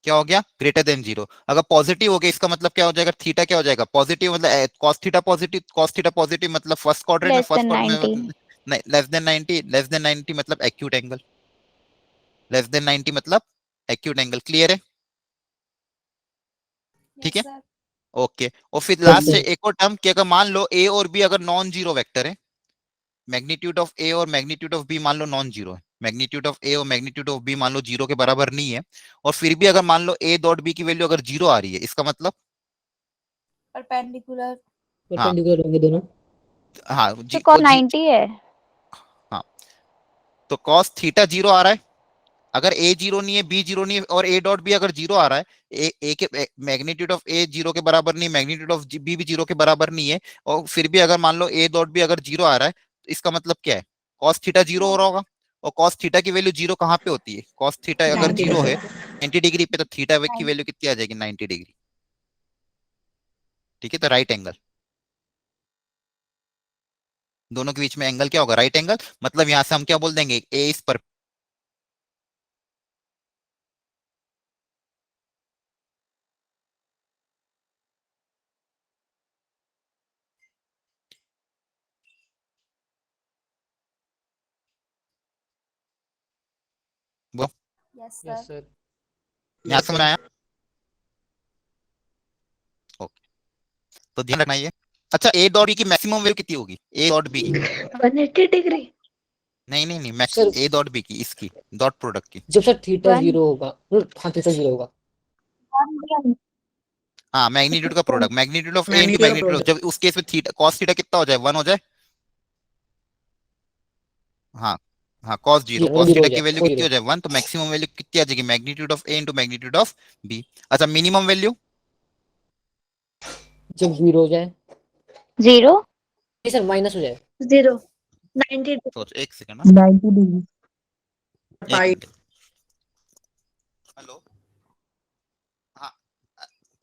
Speaker 2: क्या हो गया, ग्रेटर देन जीरो। अगर पॉजिटिव हो गया इसका मतलब क्या हो जाएगा, थीटा क्या हो जाएगा, पॉजिटिव, मतलब cos theta positive, cos theta positive मतलब फर्स्ट क्वाड्रेंट में,
Speaker 6: लेस
Speaker 2: फर्स्ट
Speaker 6: देन
Speaker 2: क्वाड्रेंट
Speaker 6: 90।
Speaker 2: में नहीं, लेस देन 90, लेस देन 90 मतलब एक्यूट एंगल, लेस देन 90 मतलब एक्यूट एंगल। क्लियर है, ठीक है,
Speaker 4: यस सर।
Speaker 2: ओके। और फिर
Speaker 3: यस
Speaker 2: लास्ट से
Speaker 3: सर।
Speaker 2: एक और टर्म कि अगर मान लो ए और बी अगर नॉन जीरो वेक्टर है, मैग्नीट्यूड ऑफ ए और मैग्नीट्यूड ऑफ बी मान लो नॉन जीरो है, मैग्नीट्यूड ऑफ ए और मैग्नीट्यूड ऑफ बी मान लो जीरो के बराबर नहीं है, और फिर भी अगर मान लो ए डॉट बी की वैल्यू अगर जीरो आ रही है, इसका मतलब,
Speaker 4: परपेंडिकुलर।
Speaker 2: हाँ,
Speaker 3: परपेंडिकुलर होंगे दोनों।
Speaker 2: हाँ
Speaker 6: तो cos
Speaker 2: वो
Speaker 6: 90 है।
Speaker 2: हाँ, तो कॉस थीटा जीरो आ रहा है, अगर ए जीरो नहीं है, बी जीरो नहीं है, और ए डॉट बी अगर जीरो आ रहा है, ए के मैग्नीट्यूड ऑफ ए जीरो के बराबर नहीं, मैग्नीट्यूड ऑफ बी भी जीरो के बराबर नहीं है, और फिर भी अगर मान लो ए डॉट बी अगर जीरो आ रहा है, तो इसका मतलब क्या है, कॉस थीटा जीरो हो रहा होगा। और कॉस थीटा की वैल्यू जीरो कहाँ पे होती है, कॉस थीटा अगर
Speaker 5: 90
Speaker 2: जीरो है
Speaker 5: डिग्री।
Speaker 2: 90 डिग्री पे, तो थीटा की वैल्यू कितनी आ जाएगी, 90 डिग्री। ठीक है, तो राइट एंगल, दोनों के बीच में एंगल क्या होगा, राइट एंगल। मतलब यहां से हम क्या बोल देंगे, ए इज पर, वो
Speaker 4: यस
Speaker 3: यस
Speaker 4: सर।
Speaker 3: सर।
Speaker 2: यहाँ
Speaker 5: यस
Speaker 2: समझ
Speaker 5: सर।
Speaker 2: आया, ओके, तो ध्यान रखना ये। अच्छा, ए डॉट बी की मैक्सिमम वैल्यू कितनी होगी, ए डॉट बी की,
Speaker 1: 180 डिग्री।
Speaker 2: नहीं नहीं नहीं, max
Speaker 3: sir
Speaker 2: A dot B की, इसकी डॉट प्रोडक्ट की।
Speaker 3: जब सर थीटा
Speaker 6: वन
Speaker 3: जीरो होगा, हाँ थीटा जीरो होगा।
Speaker 2: हाँ, मैग्नीट्यूड का product, magnitude of A into
Speaker 5: magnitude का
Speaker 2: मैग्नीट्यूड ऑफ,
Speaker 5: प्रोडक्ट।
Speaker 2: जब उस केस में थीटा कॉस थीटा कितना हो जाए, वन हो जाए। हाँ, हाँ cos zero,
Speaker 3: zero
Speaker 2: cos
Speaker 3: zero
Speaker 2: theta
Speaker 3: हो
Speaker 2: की
Speaker 3: जाए,
Speaker 2: वैल्यू
Speaker 3: वो
Speaker 2: कितनी
Speaker 3: जीरो।
Speaker 2: हो जाए, वन, तो मैक्सिमम वैल्यू कितनी आ जाएगी, magnitude of A into magnitude of B. अच्छा, मिनिमम वैल्यू,
Speaker 3: जब जीरो हो जाए,
Speaker 6: 0।
Speaker 3: नहीं सर माइनस हो जाए।
Speaker 1: 0 90
Speaker 2: सोच एक सेकंड,
Speaker 5: 90 डिग्री।
Speaker 2: एक
Speaker 5: पाई।
Speaker 2: मिनट, हेलो, हाँ,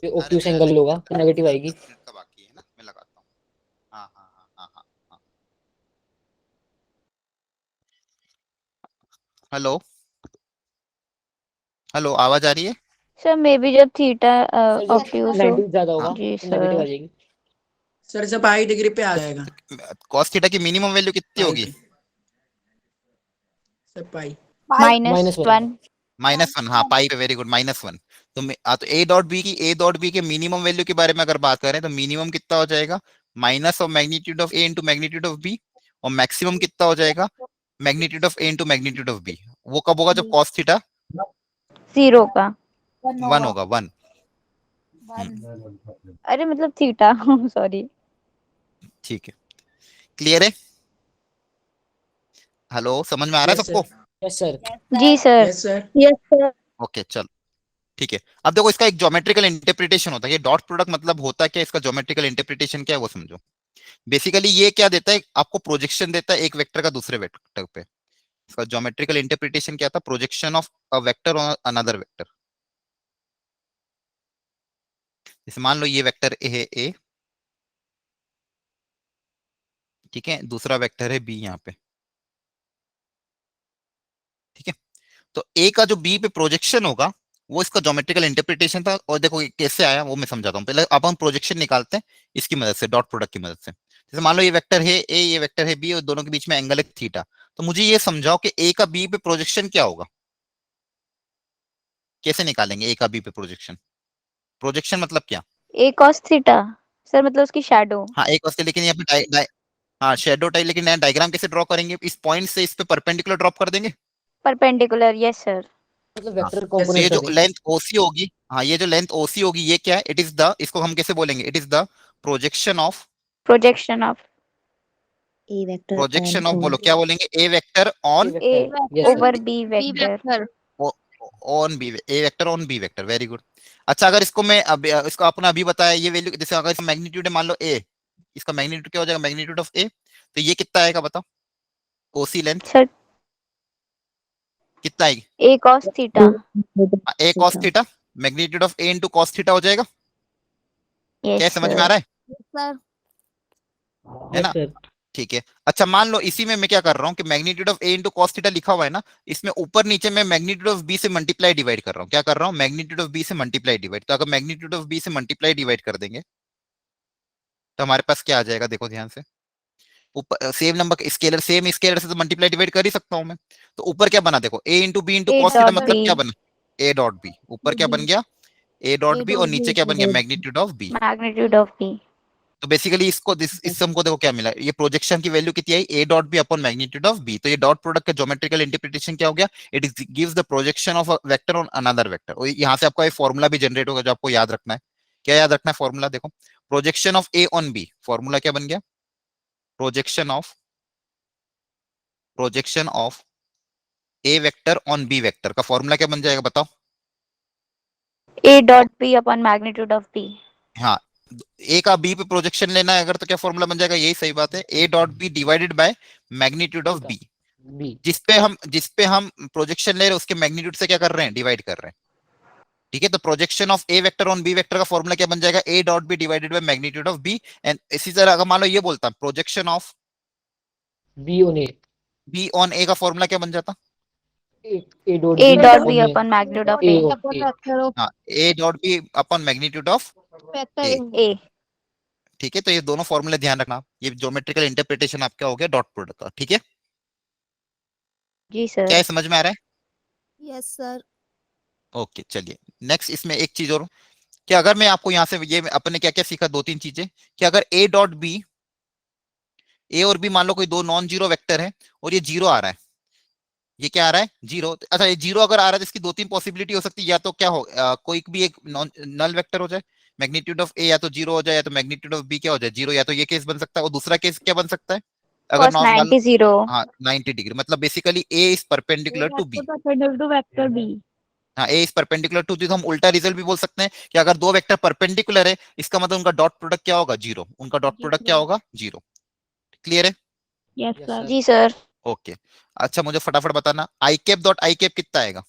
Speaker 3: फिर
Speaker 2: अरे
Speaker 3: ऑब्ट्यूज
Speaker 2: मेरा
Speaker 3: एंगल
Speaker 2: लेक्चर
Speaker 3: होगा तो नेगेटिव आएगी।
Speaker 2: 10 मिनट का बाकी है ना, मैं लगाता हूँ। हाँ हाँ हाँ हाँ हाँ हाँ, हेलो, हेलो, आवाज आ रही है,
Speaker 6: सर मे बी जब थीटा
Speaker 3: सर जब
Speaker 6: ऑब्ट्यूज हो
Speaker 3: 90 ज्यादा होगा
Speaker 6: जी
Speaker 3: तो नेगेटिव आ
Speaker 6: सर
Speaker 3: जाएगी।
Speaker 5: सर जब पाई डिग्री पे आ जाएगा।
Speaker 2: cos थीटा की मिनिमम वैल्यू कितनी
Speaker 5: पाई
Speaker 2: होगी?
Speaker 5: पे सर पाई
Speaker 6: -1
Speaker 2: -1, हाँ पाई पे, वेरी गुड, -1। तो तो ए डॉट बी के मिनिमम वैल्यू के बारे में अगर बात करें तो मिनिमम कितना हो जाएगा? Minus of magnitude of A into magnitude of B. और मैक्सिमम कितना हो जाएगा? Magnitude of A into magnitude of B. वो कब होगा? जब cos थीटा
Speaker 6: 0 का
Speaker 2: 1 होगा, 1।
Speaker 6: अरे मतलब थीटा सॉरी
Speaker 2: ठीक है, क्लियर है? हेलो, समझ में आ रहा है
Speaker 5: यस
Speaker 2: सबको?
Speaker 5: सर।
Speaker 3: Yes sir.
Speaker 6: जी sir
Speaker 5: yes sir.
Speaker 1: Yes sir.
Speaker 2: Okay, चलो ठीक है। अब देखो, इसका एक ज्योमेट्रिकल इंटरप्रिटेशन होता है। ये डॉट प्रोडक्ट मतलब होता है क्या, इसका ज्योमेट्रिकल इंटरप्रिटेशन क्या है वो समझो। बेसिकली ये क्या देता है आपको? प्रोजेक्शन देता है एक वेक्टर का दूसरे वेक्टर पे। इसका ज्योमेट्रिकल इंटरप्रिटेशन क्या था? Projection of a vector on another vector. जैसे मान लो ये वेक्टर ए है, ए, ठीक है, दूसरा वेक्टर है बी यहाँ पे, ठीक है। तो ए का जो बी पे प्रोजेक्शन होगा वो इसका ज्योमेट्रिकल इंटरप्रिटेशन था। और देखो ये कैसे आया वो मैं समझाता हूँ। पहले अब हम प्रोजेक्शन निकालते हैं इसकी मदद से, डॉट प्रोडक्ट की मदद से। जैसे मान लो ये वेक्टर है ए, ये वेक्टर है बी, और दोनों के बीच में एंगल है थीटा। तो मुझे ये समझाओ कि ए का बी पे प्रोजेक्शन क्या होगा? कैसे निकालेंगे ए का बी पे प्रोजेक्शन? प्रोजेक्शन मतलब क्या?
Speaker 6: a cos थीटा सर मतलब उसकी शैडो
Speaker 2: हाँ, एक वैसे, लेकिन यहाँ पे हाँ शेडो टाइप, लेकिन नया डायग्राम कैसे ड्रॉ करेंगे? इस पॉइंट से इस पे परपेंडिकुलर ड्रॉप कर देंगे।
Speaker 6: परपेंडिकुलर यस सर
Speaker 3: मतलब
Speaker 2: हाँ,
Speaker 3: वेक्टर
Speaker 2: तो ये
Speaker 3: कंपोनेंट
Speaker 2: जो
Speaker 3: कर देंगे।
Speaker 2: लेंथ ओसी होगी, हाँ ये जो लेंथ ओसी होगी, ये क्या है? इट इज द, इसको हम कैसे बोलेंगे? It is the projection of,
Speaker 6: projection of
Speaker 2: projection of बोलो, क्या बोलेंगे? A vector on
Speaker 3: A
Speaker 6: a
Speaker 3: vector yes
Speaker 6: over
Speaker 3: sir.
Speaker 6: b
Speaker 4: B
Speaker 6: vector
Speaker 4: vector
Speaker 2: on B, A vector on B vector, very good. अच्छा, अगर इसको मैं इसको आपने अभी बताया ये वैल्यू, जैसे अगर इसका मैग्नीट्यूड है मान लो ए, इसका मैग्नीट्यूड क्या हो जाएगा? मैग्नीट्यूड ऑफ ए। तो ये कितना आएगा बताओ? ओसी लेंथ
Speaker 6: सर
Speaker 2: कितना आएगी?
Speaker 6: a cos theta
Speaker 2: A cos theta, magnitude of A into cos theta हो जाएगा। क्या
Speaker 6: यस
Speaker 2: समझ में आ
Speaker 6: सर
Speaker 2: रहा है?
Speaker 4: सर
Speaker 2: है
Speaker 3: यस
Speaker 2: ना?
Speaker 3: सर।
Speaker 2: ठीक है। अच्छा, मान लो इसी में मैं क्या कर रहा हूँ कि magnitude of A into cos theta लिखा हुआ है ना, इसमें ऊपर नीचे मैं मैग्नीट्यूड ऑफ बी से मल्टीप्लाई डिवाइड कर रहा हूँ। क्या कर रहा हूँ? मैग्नीट्यूड ऑफ बी से मल्टीप्लाई डिवाइड। तो अगर मैग्नीट्यूड ऑफ बी से मल्टीप्लाई डिवाइड कर देंगे तो हमारे पास क्या आ जाएगा? देखो ध्यान से, ऊपर same number scalar, same scalar से तो मल्टीप्लाई डिवाइड कर ही सकता हूँ मैं। तो ऊपर क्या बना? देखो A into B into
Speaker 6: a
Speaker 2: cos theta,
Speaker 6: dot
Speaker 2: मतलब
Speaker 6: b
Speaker 2: क्या बना? A dot B. ऊपर क्या बन गया? ए डॉट
Speaker 4: ए
Speaker 2: बी, और
Speaker 4: डॉट
Speaker 2: नीचे
Speaker 4: बी
Speaker 2: क्या बन गया? Magnitude of B.
Speaker 6: Magnitude of b
Speaker 2: तो बेसिकली इसको इस सम को देखो क्या मिला, ये प्रोजेक्शन की वैल्यू कितनी आई? A dot B upon magnitude of B. तो ये डॉट प्रोडक्ट का ज्योमेट्रिकल इंटरप्रिटेशन क्या हो गया? It gives the projection of a vector on another vector. और यहाँ से आपका एक फॉर्मूला भी जनरेट होगा जो आपको याद रखना है। क्या याद रखना है फॉर्मूला? देखो, projection of A on B, formula क्या बन गया? Projection of A vector on B vector का फॉर्मूला क्या बन जाएगा बताओ?
Speaker 6: a dot b upon magnitude of b
Speaker 2: हाँ, ए का बी पे प्रोजेक्शन लेना है अगर, तो क्या फॉर्मूला बन जाएगा? यही सही बात है, A dot B divided by magnitude of B.
Speaker 3: B
Speaker 2: जिसपे हम प्रोजेक्शन ले रहे हैं उसके मैग्नीट्यूड से क्या कर रहे हैं? डिवाइड कर रहे हैं। ठीक है, तो projection of A vector on B vector का फॉर्मूला क्या बन जाएगा? A dot B divided by magnitude of B. And इसी तरह अगर मान लो ये बोलता projection of
Speaker 3: B on A
Speaker 2: B on A का फॉर्मूला क्या बन जाता?
Speaker 3: A dot
Speaker 6: a
Speaker 3: B
Speaker 6: dot
Speaker 3: on
Speaker 6: b
Speaker 3: A
Speaker 6: upon magnitude of
Speaker 3: A
Speaker 6: a
Speaker 3: of A.
Speaker 4: Vector of
Speaker 2: हाँ, A dot B upon magnitude of
Speaker 4: vector
Speaker 2: A.
Speaker 4: A
Speaker 6: a
Speaker 2: ठीक है, तो ये दोनों फॉर्मूले ध्यान रखना। ये ज्योमेट्रिकल इंटरप्रिटेशन आपका हो गया डॉट प्रोडक्ट का। ठीक है,
Speaker 6: जी
Speaker 2: क्या
Speaker 6: सर
Speaker 2: है समझ में आ रहा है?
Speaker 4: यस सर
Speaker 2: ओके, चलिए नेक्स्ट इसमें एक चीज और, कि अगर मैं आपको यहाँ से ये अपने क्या क्या सीखा, दो तीन चीजें, कि अगर ए डॉट बी, ए और बी मान लो कोई दो नॉन जीरो वेक्टर है और ये जीरो आ रहा है, ये क्या आ रहा है? जीरो। अच्छा, ये जीरो अगर आ रहा है तो इसकी दो तीन पॉसिबिलिटी हो सकती है। या तो क्या हो, कोई भी एक नॉन नल वेक्टर हो जाए, मैग्नीट्यूड ऑफ ए या तो जीरो हो जाए, या तो मैग्नीट्यूड ऑफ बी क्या हो जाए? जीरो। या तो ये केस बन सकता है, और दूसरा केस क्या बन सकता है? अगर
Speaker 6: cos 90 0
Speaker 2: हाँ 90 डिग्री, मतलब basically A is perpendicular to B.
Speaker 1: To vector B.
Speaker 2: हाँ, A is perpendicular to B. तो हम उल्टा रिजल्ट भी बोल सकते हैं कि अगर दो वेक्टर परपेंडिकुलर है, इसका मतलब उनका डॉट प्रोडक्ट क्या होगा? जीरो। उनका डॉट प्रोडक्ट क्या होगा? जीरो। क्लियर है?
Speaker 1: Yes
Speaker 3: Yes,
Speaker 1: sir.
Speaker 3: sir.
Speaker 6: जी सर
Speaker 2: ओके। अच्छा, मुझे फटाफट बताना, आई कैप डॉट आई कैप कितना आएगा?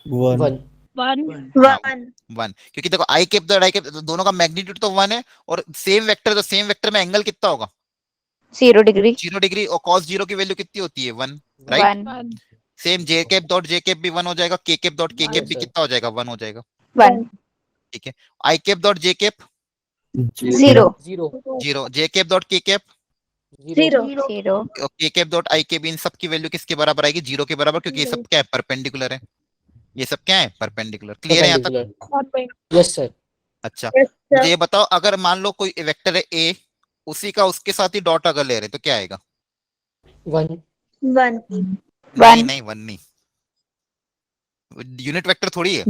Speaker 3: One
Speaker 1: one
Speaker 5: one
Speaker 1: one
Speaker 2: one. क्योंकि देखो आई कैप डॉट आई कैप दोनों का मैग्नीट्यूड तो वन है, और सेम वेक्टर, तो सेम वेक्टर में एंगल कितना होगा?
Speaker 6: 0 डिग्री
Speaker 2: 0 डिग्री। और कॉस जीरो की वैल्यू कितनी होती है? 1, राइट?
Speaker 6: वन
Speaker 2: सेम जे कैप डॉट जे कैप भी 1 हो जाएगा, के कैप डॉट के कैप
Speaker 3: Yes,
Speaker 2: भी
Speaker 3: sir.
Speaker 2: कितना हो जाएगा, 1 हो जाएगा।
Speaker 6: 1
Speaker 2: ठीक है, I cap dot J cap
Speaker 6: 0
Speaker 3: 0
Speaker 2: 0, J cap dot के कैप
Speaker 3: 0
Speaker 6: 0
Speaker 2: के कैप डॉट आई कैप, इन सब की वैल्यू किसके बराबर आएगी, 0 के बराबर, क्योंकि ये सब क्या है, परपेंडिकुलर है। ये सब क्या है, परपेंडिकुलर। क्लियर है यहाँ तक?
Speaker 3: perpendicular. Yes, sir.
Speaker 2: अच्छा, मुझे ये बताओ, अगर मान लो कोई वेक्टर है ए, उसी का उसके साथ ही डॉट अगर ले रहे तो क्या आएगा?
Speaker 3: 1
Speaker 2: नहीं नहीं, 1 नहीं, यूनिट वेक्टर थोड़ी है,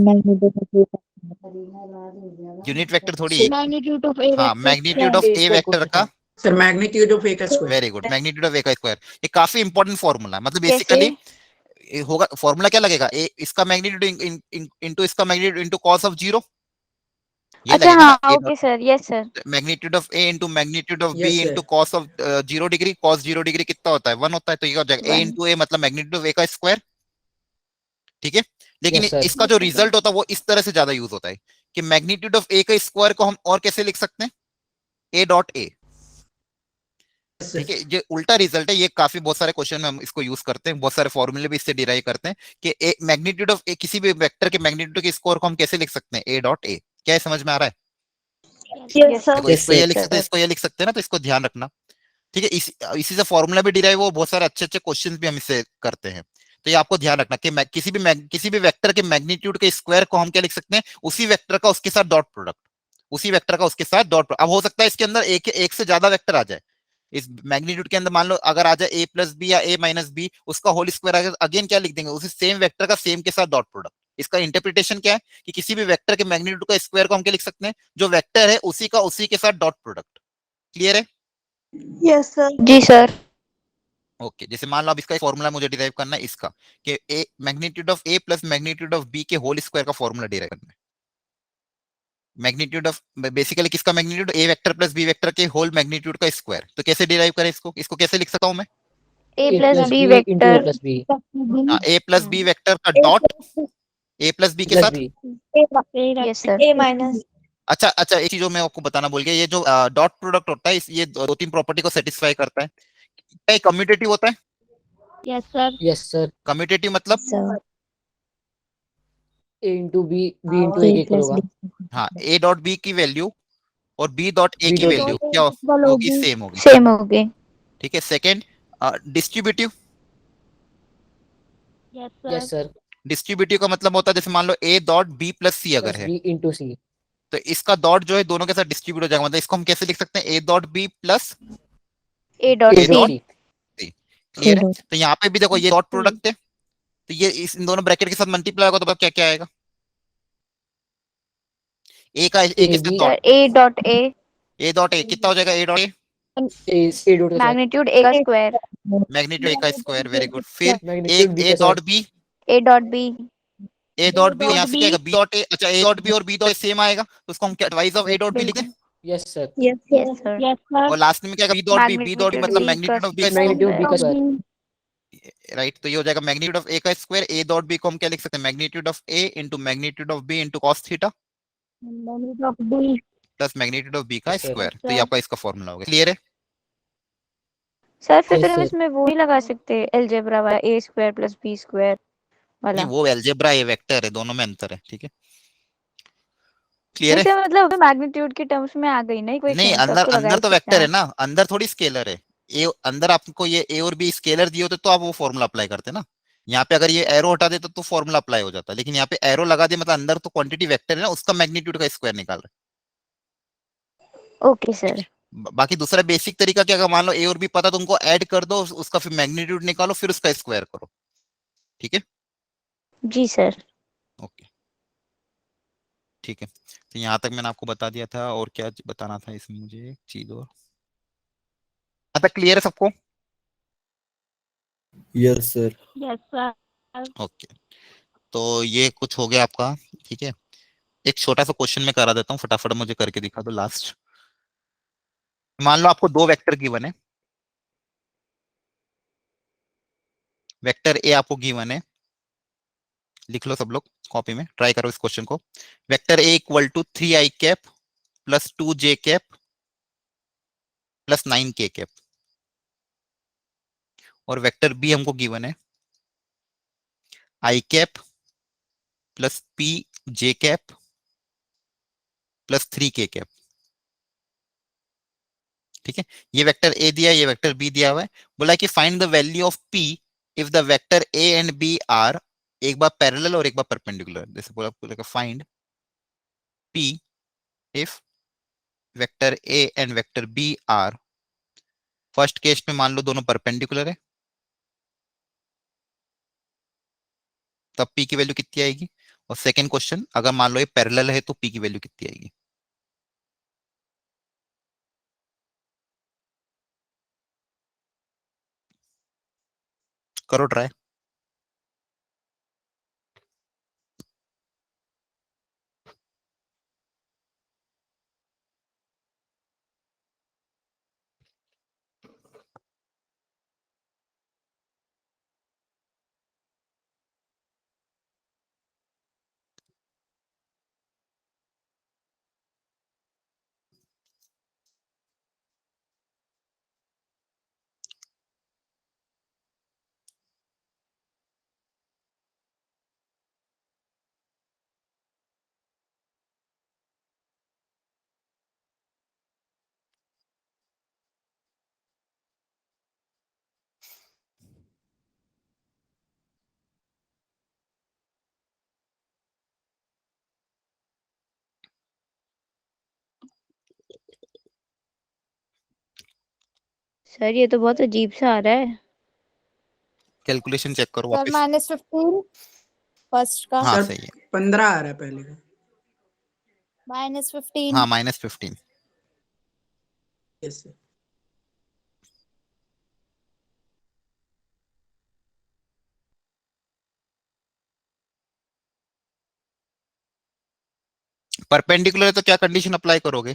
Speaker 2: यूनिट वेक्टर थोड़ी है।
Speaker 1: मैग्नीट्यूड ऑफ ए
Speaker 2: हाँ, मैग्नीट्यूड ऑफ ए वेक्टर का,
Speaker 5: सर मैग्नीट्यूड ऑफ ए का square.
Speaker 2: Very good, magnitude of A का स्क्वायर। ये काफी इंपॉर्टेंट फॉर्मूला है, मतलब
Speaker 6: कैसे?
Speaker 2: बेसिकली होगा फॉर्मूला क्या लगेगा, ए इसका मैग्नीट्यूड इनटू इसका मैग्नीट्यूड इनटू cos ऑफ 0, ये
Speaker 6: अच्छा
Speaker 2: लगेगा
Speaker 6: हाँ
Speaker 2: ना,
Speaker 6: okay sir, yes sir,
Speaker 2: magnitude of A into magnitude of B
Speaker 5: Yes, sir.
Speaker 2: Into cos of 0 degree, cos 0 degree कितना होता है, 1 होता है, तो ये हो जाएगा ए
Speaker 6: 1
Speaker 2: इनटू ए, मतलब मैग्नीट्यूड ऑफ ए का स्क्वायर। ठीक है, लेकिन
Speaker 3: Yes, sir.
Speaker 2: इसका जो रिजल्ट होता है वो इस तरह से ज्यादा यूज होता है कि मैग्नीट्यूड ऑफ ए का स्क्वायर को हम और कैसे लिख सकते हैं, A dot A.
Speaker 5: Yes, sir.
Speaker 2: ठीक है, ये उल्टा रिजल्ट है, ये काफी बहुत सारे क्वेश्चन में हम इसको यूज करते हैं, बहुत सारे फॉर्मूले भी इससे डिराइव करते हैं कि ए मैग्नीट्यूड ऑफ ए, किसी भी वेक्टर के मैग्नीट्यूड के स्क्वायर को हम कैसे लिख सकते हैं, ए डॉट ए। क्या ये समझ में आ रहा है?
Speaker 6: यस
Speaker 2: देखो,
Speaker 3: Yes,
Speaker 2: इसको ये
Speaker 3: sir.
Speaker 2: लिख सकते हैं, इसको ये लिख सकते हैं ना, तो इसको ध्यान रखना। ठीक है, इसी से फॉर्मूला भी डिराइव हो, बहुत सारे अच्छे अच्छे क्वेश्चन भी हम इससे करते हैं, तो ये आपको ध्यान रखना कि किसी भी वेक्टर के मैग्नीट्यूड के स्क्वायर को हम क्या लिख सकते हैं, उसी वेक्टर का उसके साथ डॉट प्रोडक्ट, उसी वेक्टर का उसके साथ डॉट। अब हो सकता है इसके अंदर एक से ज्यादा वेक्टर आ जाए, इस मैग्नीट्यूड के अंदर मान लो अगर आ जाए ए प्लस बी या ए माइनस बी, उसका होल स्क्वायर अगेन क्या लिख देंगे, उसी सेम वेक्टर का सेम के साथ डॉट प्रोडक्ट। इसका इंटरप्रिटेशन क्या है कि किसी भी वेक्टर के मैग्नीट्यूड का स्क्वायर को हम क्या लिख सकते हैं, जो वेक्टर है उसी का उसी के साथ डॉट प्रोडक्ट। क्लियर है?
Speaker 1: Yes sir.
Speaker 6: जी सर,
Speaker 2: ओके, जैसे मान लो अब इसका फॉर्मूला मुझे डिराइव करना है इसका, कि A magnitude of A plus magnitude of B के होल स्क्वायर का फॉर्मूला डिराइव करना है। मैग्नीट्यूड ऑफ बेसिकली किसका magnitude, A vector plus B vector के होल मैग्नीट्यूड का स्क्वायर। तो कैसे डिराइव करें इसको कैसे लिख सकता हूं मैं?
Speaker 6: a
Speaker 3: A
Speaker 6: plus
Speaker 3: plus
Speaker 6: B
Speaker 3: B into A
Speaker 6: vector
Speaker 3: plus B
Speaker 2: हाँ, ए प्लस बी वेक्टर का डॉट ए प्लस बी के
Speaker 3: plus
Speaker 2: साथ।
Speaker 3: B.
Speaker 6: Yes sir,
Speaker 1: A minus
Speaker 2: अच्छा अच्छा, एक चीज जो मैं आपको बताना भूल गया, ये जो डॉट प्रोडक्ट होता है ये दो तीन प्रॉपर्टी को सेटिस्फाई करता है। क्या ये कम्यूटेटिव होता है?
Speaker 1: Yes sir.
Speaker 3: Yes, sir.
Speaker 2: Commutative मतलब
Speaker 3: A into B, B into A के इक्वल होगा.
Speaker 2: हाँ, ए डॉट बी की वैल्यू और बी डॉट ए
Speaker 3: B
Speaker 2: की
Speaker 3: dot
Speaker 2: वैल्यू
Speaker 1: A
Speaker 2: क्या
Speaker 1: equal
Speaker 2: होगी,
Speaker 1: होगी।
Speaker 2: सेम होगी।
Speaker 6: सेम हो गए।
Speaker 2: ठीक है, second distributive.
Speaker 1: Yes
Speaker 3: Yes,
Speaker 1: sir.
Speaker 3: sir.
Speaker 2: Distributive का मतलब होता है जैसे मान लो ए डॉट बी प्लस सी अगर
Speaker 3: Plus
Speaker 2: है,
Speaker 3: B into C.
Speaker 2: तो इसका डॉट जो है दोनों के साथ डिस्ट्रीब्यूट हो जाएगा, मतलब इसको हम कैसे लिख सकते हैं, A dot B plus
Speaker 6: a dot
Speaker 3: A dot
Speaker 6: C,
Speaker 3: C.
Speaker 2: Clear है? तो यहाँ पे भी देखो ये डॉट प्रोडक्ट है, तो ये इन दोनों ब्रैकेट के साथ मल्टीप्लाई होगा तो क्या क्या आएगा, ए का ए के साथ
Speaker 3: AB.
Speaker 2: Dot,
Speaker 6: a dot a,
Speaker 2: A dot A कितना हो जाएगा, A dot A
Speaker 3: A dot के साथ.
Speaker 6: मैग्नीट्यूड a का स्क्वायर,
Speaker 2: मैग्नीट्यूड ए का स्क्वायर। Very good. फिर
Speaker 3: Magnitude B
Speaker 2: ए
Speaker 3: के
Speaker 2: डॉट
Speaker 3: साथ.
Speaker 2: B,
Speaker 6: a dot b,
Speaker 2: A dot B यहाँ से
Speaker 1: B.
Speaker 2: क्या आएगा, बी डॉट ए। अच्छा, ए डॉट बी और बी डॉट सेम आएगा तो उसको हम क्या twice of A dot B लिखें,
Speaker 3: Yes, sir.
Speaker 1: Yes
Speaker 6: Yes, sir.
Speaker 1: Yes sir.
Speaker 2: और लास्ट में क्या आएगा, B dot B dot
Speaker 6: Magnitude
Speaker 2: मतलब
Speaker 6: B
Speaker 2: मैग्नीट्यूड
Speaker 6: का
Speaker 2: ऑफ बी का
Speaker 3: Magnitude B का
Speaker 6: square.
Speaker 3: square.
Speaker 2: राइट। तो ये हो जाएगा मैग्नीट्यूड ऑफ ए का स्क्वायर, ए डॉट बी को हम क्या लिख सकते हैं, magnitude of A into magnitude of B into cos theta
Speaker 1: magnitude of B.
Speaker 2: Plus magnitude of B का
Speaker 3: Yes, sir.
Speaker 2: स्क्वायर। तो ये आपका इसका फॉर्मूला हो गया। क्लियर है?
Speaker 6: सर फिर
Speaker 3: Yes,
Speaker 6: हम
Speaker 3: sir.
Speaker 6: इसमें वो ही लगा सकते हैं अलजेब्रा वाला, a square plus b square
Speaker 2: नहीं,
Speaker 6: वाला।
Speaker 2: वो अलजेब्रा है, वेक्टर है, दोनों में अंतर है। ठीक है, क्लियर है?
Speaker 6: जैसे मतलब मैग्नीट्यूड के टर्म्स में आ गई ना
Speaker 2: नहीं,
Speaker 6: इक्वेशन, तो
Speaker 2: अंदर
Speaker 6: आपको लगा
Speaker 2: अंदर
Speaker 6: ही
Speaker 2: तो
Speaker 6: सकते
Speaker 2: वेक्टर है
Speaker 6: हैं।
Speaker 2: ना, अंदर थोड़ी स्केलर है। ए अंदर आपको ये ए और बी स्केलर दिए होते तो आप वो फॉर्मूला अप्लाई करते ना। यहाँ पे अगर ये एरो हटा देते तो फॉर्मूला अप्लाई हो जाता, लेकिन यहाँ पे एरो लगा दिया मतलब अंदर तो क्वांटिटी वेक्टर है ना, उसका मैग्नीट्यूड का स्क्वायर निकाल रहे
Speaker 6: ओके सर,
Speaker 2: हैं। बाकी दूसरा बेसिक तरीका क्या, अगर मान लो ए और बी पता तो उनको ऐड कर दो, उसका फिर मैग्नीट्यूड निकालो, फिर उसका स्क्वायर करो। ठीक है,
Speaker 6: जी सर।
Speaker 2: ओके, ठीक है। तो यहाँ तक मैंने आपको बता दिया था, और क्या बताना था इसमें मुझे, एक चीज और। यहाँ तक क्लियर है सबको?
Speaker 7: Yes sir.
Speaker 1: Yes sir.
Speaker 2: Okay, तो ये कुछ हो गया आपका। ठीक है, एक छोटा सा क्वेश्चन मैं करा देता हूँ, फटाफट मुझे करके दिखा दो लास्ट। मान लो आपको दो वेक्टर गिवन है, वेक्टर ए आपको गिवन है, लिख लो सब लोग कॉपी में, ट्राई करो इस क्वेश्चन को। Vector A equal to 3i cap plus 2j cap plus 9k cap, और वेक्टर बी हमको गिवन है I cap plus P J cap plus 3 K cap. ठीक है, ये वेक्टर ए दिया है, ये वेक्टर बी दिया हुआ है। बोला कि find the value of P if the vector A and B are, एक बार पैरेलल और एक बार परपेंडिकुलर। जैसे बोला find P if vector A and vector B are, first case में मान लो दोनों परपेंडिकुलर है, तब पी की वैल्यू कितनी आएगी। और सेकंड क्वेश्चन, अगर मान लो ये पैरेलल है तो पी की वैल्यू कितनी आएगी। करो ट्राई।
Speaker 6: सर ये तो बहुत अजीब सा आ रहा है।
Speaker 2: कैलकुलेशन चेक करो
Speaker 4: सर
Speaker 2: वापस।
Speaker 4: -15 फर्स्ट का।
Speaker 2: हाँ
Speaker 5: सर
Speaker 2: सही है।
Speaker 5: 15 आ रहा है पहले का।
Speaker 4: -15।
Speaker 2: हाँ -15।
Speaker 5: Yes sir.
Speaker 2: परपेंडिकुलर है तो क्या कंडीशन अप्लाई करोगे।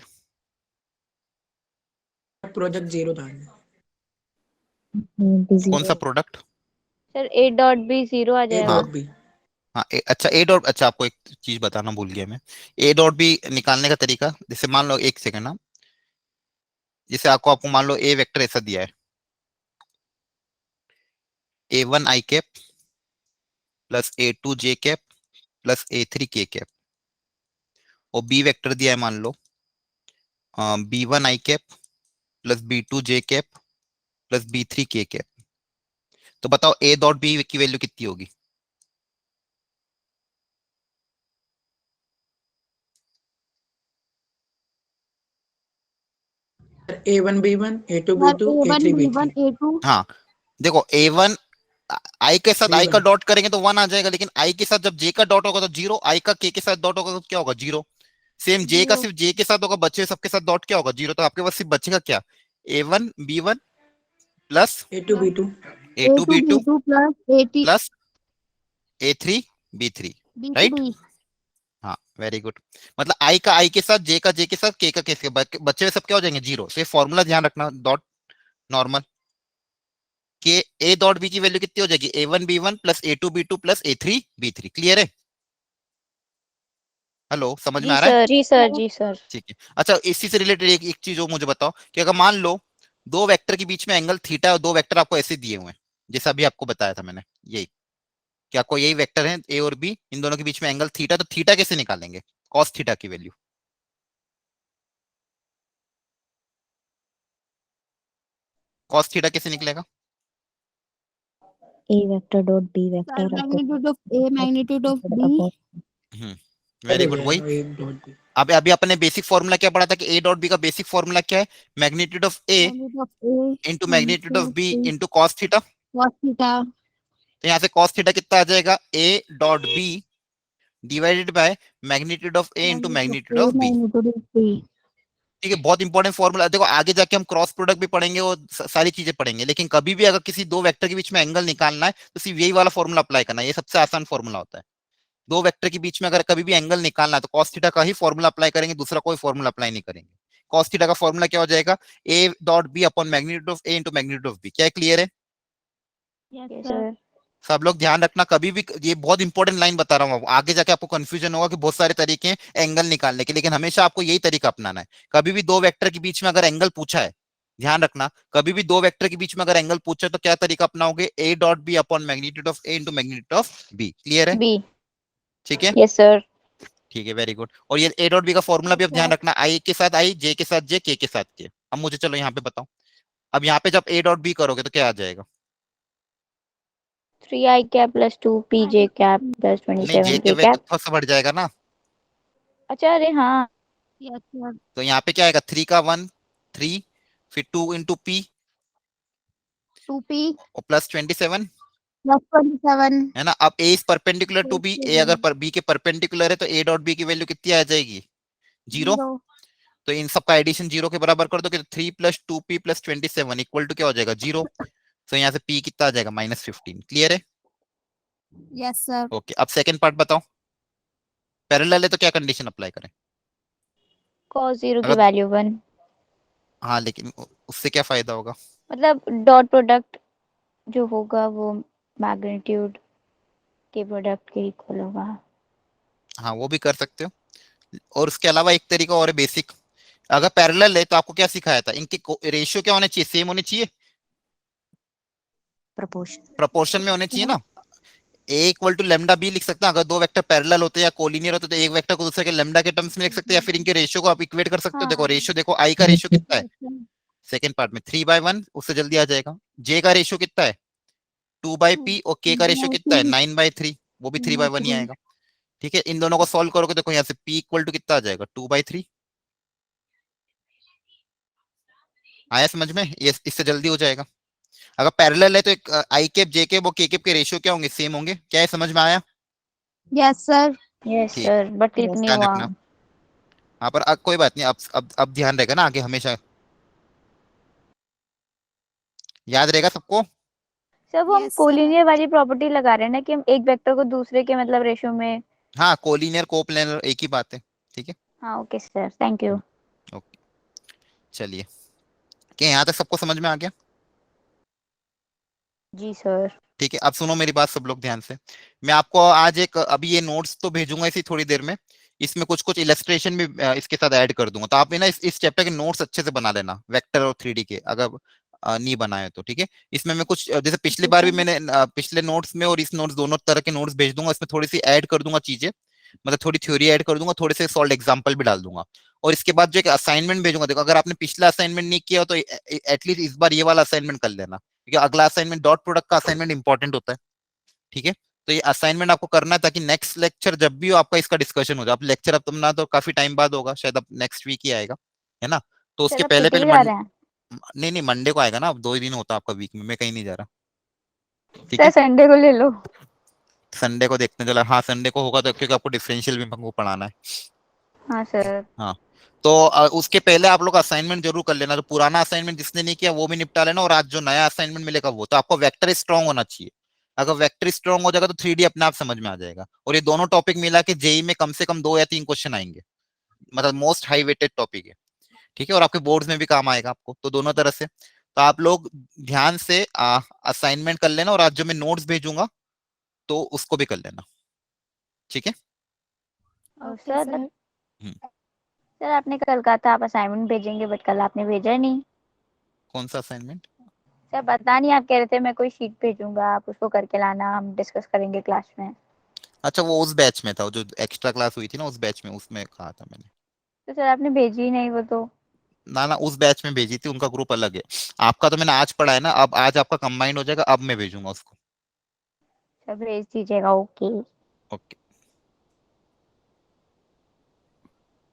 Speaker 5: प्रोजेक्ट 0 था।
Speaker 2: कौन सा product.
Speaker 6: Sir A dot B zero आ
Speaker 5: ए
Speaker 6: जाएगा।
Speaker 5: Dot B.
Speaker 2: हाँ अच्छा ए डॉट, अच्छा आपको एक चीज बताना भूल गया मैं। ए डॉट बी निकालने का तरीका, जैसे मान लो एक सेकंड ना, जैसे आपको मान लो ए वेक्टर ऐसा दिया है, A1 आई कैप प्लस A2 जे कैप प्लस A3 के कैप, और बी वेक्टर दिया है मान लो B1 आई कैप प्लस B2 जे कैप प्लस B3 के कैप। तो बताओ ए डॉट बी की वैल्यू कितनी होगी।
Speaker 5: A1 B1 A2
Speaker 1: sir
Speaker 5: B2
Speaker 1: A1
Speaker 5: A3
Speaker 1: B1
Speaker 5: B3।
Speaker 1: A2
Speaker 2: हाँ देखो A1 आई के साथ आई का
Speaker 5: B1
Speaker 2: डॉट करेंगे तो 1 आ जाएगा, लेकिन आई के साथ जब जे का डॉट होगा तो 0, आई का के साथ डॉट होगा तो क्या होगा 0। सेम जे का
Speaker 1: 0
Speaker 2: सिर्फ जे के साथ होगा, बच्चे सबके साथ डॉट क्या होगा 0। तो आपके पास सिर्फ बचेगा क्या, A1 B1 plus
Speaker 5: A2 B2
Speaker 2: A2
Speaker 1: A2
Speaker 2: B2
Speaker 1: B2 plus A3
Speaker 2: plus A3 B3, right.
Speaker 1: B3।
Speaker 2: हाँ वेरी गुड। मतलब आई का आई के साथ, जे का जे के साथ, के का के साथ, बच्चे सब क्या हो जाएंगे 0। तो ये फॉर्मूला ध्यान रखना, डॉट नॉर्मल के ए डॉट बी की वैल्यू कितनी हो जाएगी, A1 B1 plus A2 B2 plus A3 B3। Clear है। हेलो समझ में
Speaker 6: जी
Speaker 2: आ रहा है।
Speaker 6: सर जी सर जी सर।
Speaker 2: ठीक है। अच्छा इसी से रिलेटेड एक चीज और मुझे बताओ कि अगर मान लो दो वेक्टर के बीच में एंगल थीटा और दो वेक्टर आपको ऐसे दिए हुए हैं, जैसा अभी आपको बताया था मैंने, यही कि आपको यही वेक्टर है ए और बी, इन दोनों के बीच में एंगल थीटा, तो थीटा कैसे निकालेंगे, कॉस थीटा की वैल्यू। कॉस थीटा कैसे निकलेगा।
Speaker 6: A vector dot B
Speaker 1: sir
Speaker 6: vector
Speaker 1: magnitude of A magnitude of B
Speaker 2: very
Speaker 5: हो
Speaker 2: गुड।
Speaker 5: जाएगा
Speaker 2: वही
Speaker 5: A डॉट बी।
Speaker 2: अभी अभी अपने बेसिक फॉर्मूला क्या पढ़ा था कि ए डॉट बी का बेसिक फॉर्मूला क्या है, magnitude of A
Speaker 1: magnitude of A
Speaker 2: into magnitude of B
Speaker 1: B
Speaker 2: into cos theta.
Speaker 1: cos theta.
Speaker 2: तो यहाँ से कॉस थीटा कितना आ जाएगा, A dot B divided by magnitude of A into magnitude of B.
Speaker 1: Magnitude of B।
Speaker 2: ठीक है, बहुत important formula. देखो आगे जाके हम क्रॉस प्रोडक्ट भी पढ़ेंगे और सारी चीजें पढ़ेंगे, लेकिन कभी भी अगर किसी दो वेक्टर के बीच में एंगल निकालना है तो सिर्फ यही वाला फॉर्मूला अप्लाई करना है, ये सबसे आसान फॉर्मूला होता है। दो वेक्टर के बीच में अगर कभी भी एंगल निकालना है तो कॉस थीटा का ही फॉर्मूला अप्लाई करेंगे, दूसरा कोई फॉर्मूला अप्लाई नहीं करेंगे। कॉस थीटा का फॉर्मूला क्या हो जाएगा, A dot B upon magnitude of A into magnitude of B. क्या क्लियर है।
Speaker 1: Yes
Speaker 6: sir.
Speaker 2: सब लोग ध्यान रखना, कभी भी ये बहुत इंपॉर्टेंट लाइन बता रहा हूँ, आगे जाके आपको कंफ्यूजन होगा कि बहुत सारे तरीके हैं एंगल निकालने के, लेकिन हमेशा आपको यही तरीका अपनाना है। कभी भी दो वेक्टर के बीच में अगर एंगल पूछा है ध्यान रखना कभी भी दो वेक्टर के बीच में अगर एंगल पूछे तो क्या तरीका अपनाओगे, A dot B upon magnitude of A into magnitude of B. Clear है?
Speaker 6: बी।
Speaker 2: ठीक है,
Speaker 6: यस सर।
Speaker 2: ठीक है, वेरी गुड। और ये ए डॉट बी का फॉर्मूला भी अब ध्यान रखना, आई के साथ आई, जे के साथ जे, के साथ के। अब मुझे चलो यहाँ पे बताओ, अब यहाँ पे जब ए डॉट बी करोगे तो क्या आ जाएगा?
Speaker 6: 3i cap plus 2pj cap plus
Speaker 2: नहीं, जे
Speaker 6: 27k
Speaker 2: के वे तो
Speaker 6: कैप।
Speaker 2: थोड़ा सा बढ़ जाएगा ना,
Speaker 6: अच्छा अरे हाँ।
Speaker 1: Yes sir.
Speaker 2: तो यहाँ पे क्या आएगा, 3 का 1 3, फिर 2 इंटू पी
Speaker 1: 2p
Speaker 2: और प्लस 27,
Speaker 1: plus 27
Speaker 2: है ना। अब ए इज परपेंडिकुलर टू बी, ए अगर बी के परपेंडिकुलर है तो ए डॉट बी की वैल्यू कितनी आ जाएगी, 0।
Speaker 1: 0
Speaker 2: तो इन सब का एडिशन 0 के बराबर कर दो कि 3 plus 2p plus 27 equal to क्या हो जाएगा, 0। तो यहाँ से p कितना आ जाएगा, -15। क्लियर है?
Speaker 1: Yes sir.
Speaker 2: ओके, अब सेकंड पार्ट बताओ, पैरेलल है तो क्या कंडीशन अप्लाई करें?
Speaker 6: cos 0 की
Speaker 2: अगर
Speaker 6: वैल्यू 1।
Speaker 2: हाँ, लेकिन उससे क्या फायदा होगा?
Speaker 6: मतलब डॉट प्रोडक्ट जो होगा वो मैग्नीट्यूड के प्रोडक्ट के इक्वल होगा।
Speaker 2: हाँ, वो भी कर सकते हो। और उसके अलावा एक तरीका और है बेसिक, अगर पैरेलल है तो आपको क्या सिखाया था, इनके रेशियो क्या होने चाहिए, सेम होने चाहिए, प्रोपोर्शन में होने चाहिए ना। ए इक्वल टू लेमडा बी लिख सकते हैं, अगर दो वेक्टर पैरेलल होते हैं या कोलिनियर होते तो एक वेक्टर को दूसरे के लेमडा के टर्म्स में लिख सकते हैं, या फिर इनके रेशियो को आप इक्वेट कर सकते हो। देखो
Speaker 6: हाँ।
Speaker 2: रेशियो देखो, आई का रेशियो कितना है सेकंड पार्ट में, 3/1, उससे जल्दी आ जाएगा। जे का रेशियो कितना है, 2/p, और के का रेशियो कितना है, 9/3, वो भी 3/1 ही आएगा। ठीक है, इन दोनों को सॉल्व करोगे, देखो यहाँ से p इक्वल टू कितना आ जाएगा, 2/3। आया समझ में? ये इससे जल्दी हो जाएगा। अगर पैरेलल है तो एक आई कैप जे कैप और के कैप के रेशियो क्या होंगे, सेम होंगे। क्या है, समझ में आया?
Speaker 1: Yes sir.
Speaker 6: यस
Speaker 2: ठीक,
Speaker 6: सर बट क्लिक नहीं
Speaker 2: ध्यान
Speaker 6: हुआ।
Speaker 2: रखना। हाँ, पर कोई बात नहीं, अब ध्यान रहेगा ना आगे, हमेशा याद रहेगा सबको।
Speaker 6: सब हम
Speaker 4: Yes, sir.
Speaker 6: कोलिनियर वाली प्रॉपर्टी लगा रहे हैं ना कि हम एक वेक्टर को दूसरे के मतलब रेशियो में।
Speaker 2: हाँ, कोलिनियर कोप्लेनर एक ही बात है। ठीक है,
Speaker 6: हाँ okay sir thank you.
Speaker 2: Okay, चलिए, क्या यहाँ तक सबको समझ में आ गया?
Speaker 6: जी सर।
Speaker 2: ठीक है, अब सुनो मेरी बात सब लोग ध्यान से। मैं आपको आज एक, अभी ये नोट्स तो भेजूंगा इसी थोड़ी देर में, इसमें कुछ कुछ इलस्ट्रेशन भी इसके साथ ऐड कर दूंगा, तो आप ना इस चैप्टर के नोट्स अच्छे से बना लेना, वेक्टर और 3D के, अगर नहीं बनाए तो। ठीक है, इसमें मैं कुछ जैसे पिछली बार भी मैंने पिछले नोट्स में और इस नोट्स दोनों तरह के नोट्स भेज दूंगा, इसमें थोड़ी सी ऐड कर दूंगा चीजें, मतलब थोड़ी थ्योरी ऐड कर दूंगा, थोड़े से सॉल्व एग्जांपल भी डाल दूंगा। और इसके बाद जो एक असाइनमेंट भेजूंगा, देखो अगर आपने पिछला असाइनमेंट नहीं किया हो तो एटलीस्ट इस बार ये वाला असाइनमेंट कर लेना, क्योंकि अगला असाइनमेंट डॉट प्रोडक्ट का असाइनमेंट इंपॉर्टेंट होता है। ठीक है, तो ये असाइनमेंट आपको करना है ताकि नेक्स्ट लेक्चर जब भी हो आपका इसका डिस्कशन हो जाए। अब लेक्चर अब तुम ना तो काफी टाइम बाद होगा, शायद अब नेक्स्ट वीक ही आएगा, है ना। तो उसके
Speaker 6: सर आप
Speaker 2: पहले
Speaker 6: छुट्टी
Speaker 2: पहले
Speaker 6: भी जा रहे हैं?
Speaker 2: नहीं नहीं, मंडे को आएगा ना, अब 2 ही दिन होता है आपका वीक में, मैं कहीं नहीं जा रहा। ठीक
Speaker 6: सर
Speaker 2: है,
Speaker 6: संडे को ले लो।
Speaker 2: संडे को देखते हैं, चलो हाँ संडे को होगा तो, क्योंकि आपको डिफरेंशियल भी हमको पढ़ाना है।
Speaker 6: हाँ सर।
Speaker 2: हाँ, तो उसके पहले आप लोग असाइनमेंट जरूर कर लेना, तो पुराना असाइनमेंट जिसने नहीं किया वो भी निपटा लेना, और आज जो नया असाइनमेंट मिलेगा वो, तो आपको वेक्टर स्ट्रांग होना चाहिए। अगर वेक्टर स्ट्रांग हो जाएगा तो 3D अपने आप समझ में आ जाएगा। और ये दोनों टॉपिक मिला के जेई में कम से कम 2 या 3 क्वेश्चन आएंगे, मतलब मोस्ट हाई वेटेड टॉपिक है। ठीक है, और आपके बोर्ड्स में भी काम आएगा आपको, तो दोनों तरह से। तो आप लोग ध्यान से असाइनमेंट कर लेना, और आज जो मैं नोट्स भेजूंगा तो उसको भी कर लेना। ठीक है,
Speaker 6: और
Speaker 4: Okay,
Speaker 6: सर
Speaker 4: sir.
Speaker 6: सर आपने कल कहा था आप असाइनमेंट भेजेंगे बट कल आपने भेजा ही नहीं।
Speaker 2: कौन सा असाइनमेंट?
Speaker 6: सर पता नहीं, आप कह रहे थे मैं कोई शीट भेजूंगा आप उसको करके लाना, हम डिस्कस करेंगे क्लास में।
Speaker 2: अच्छा, वो उस बैच में था, जो एक्स्ट्रा क्लास हुई थी ना, उस बैच में, उसमें कहा था मैंने।
Speaker 6: तो सर आपने भेजी ही नहीं वो तो।
Speaker 2: ना ना, उस बैच में भेजी थी, उनका ग्रुप अलग है। आपका तो मैंने आज पढ़ा है ना, अब आज आपका कंबाइंड हो जाएगा, अब मैं भेजूंगा उसको।
Speaker 6: सर भेज दीजिएगा ओके।
Speaker 2: ओके।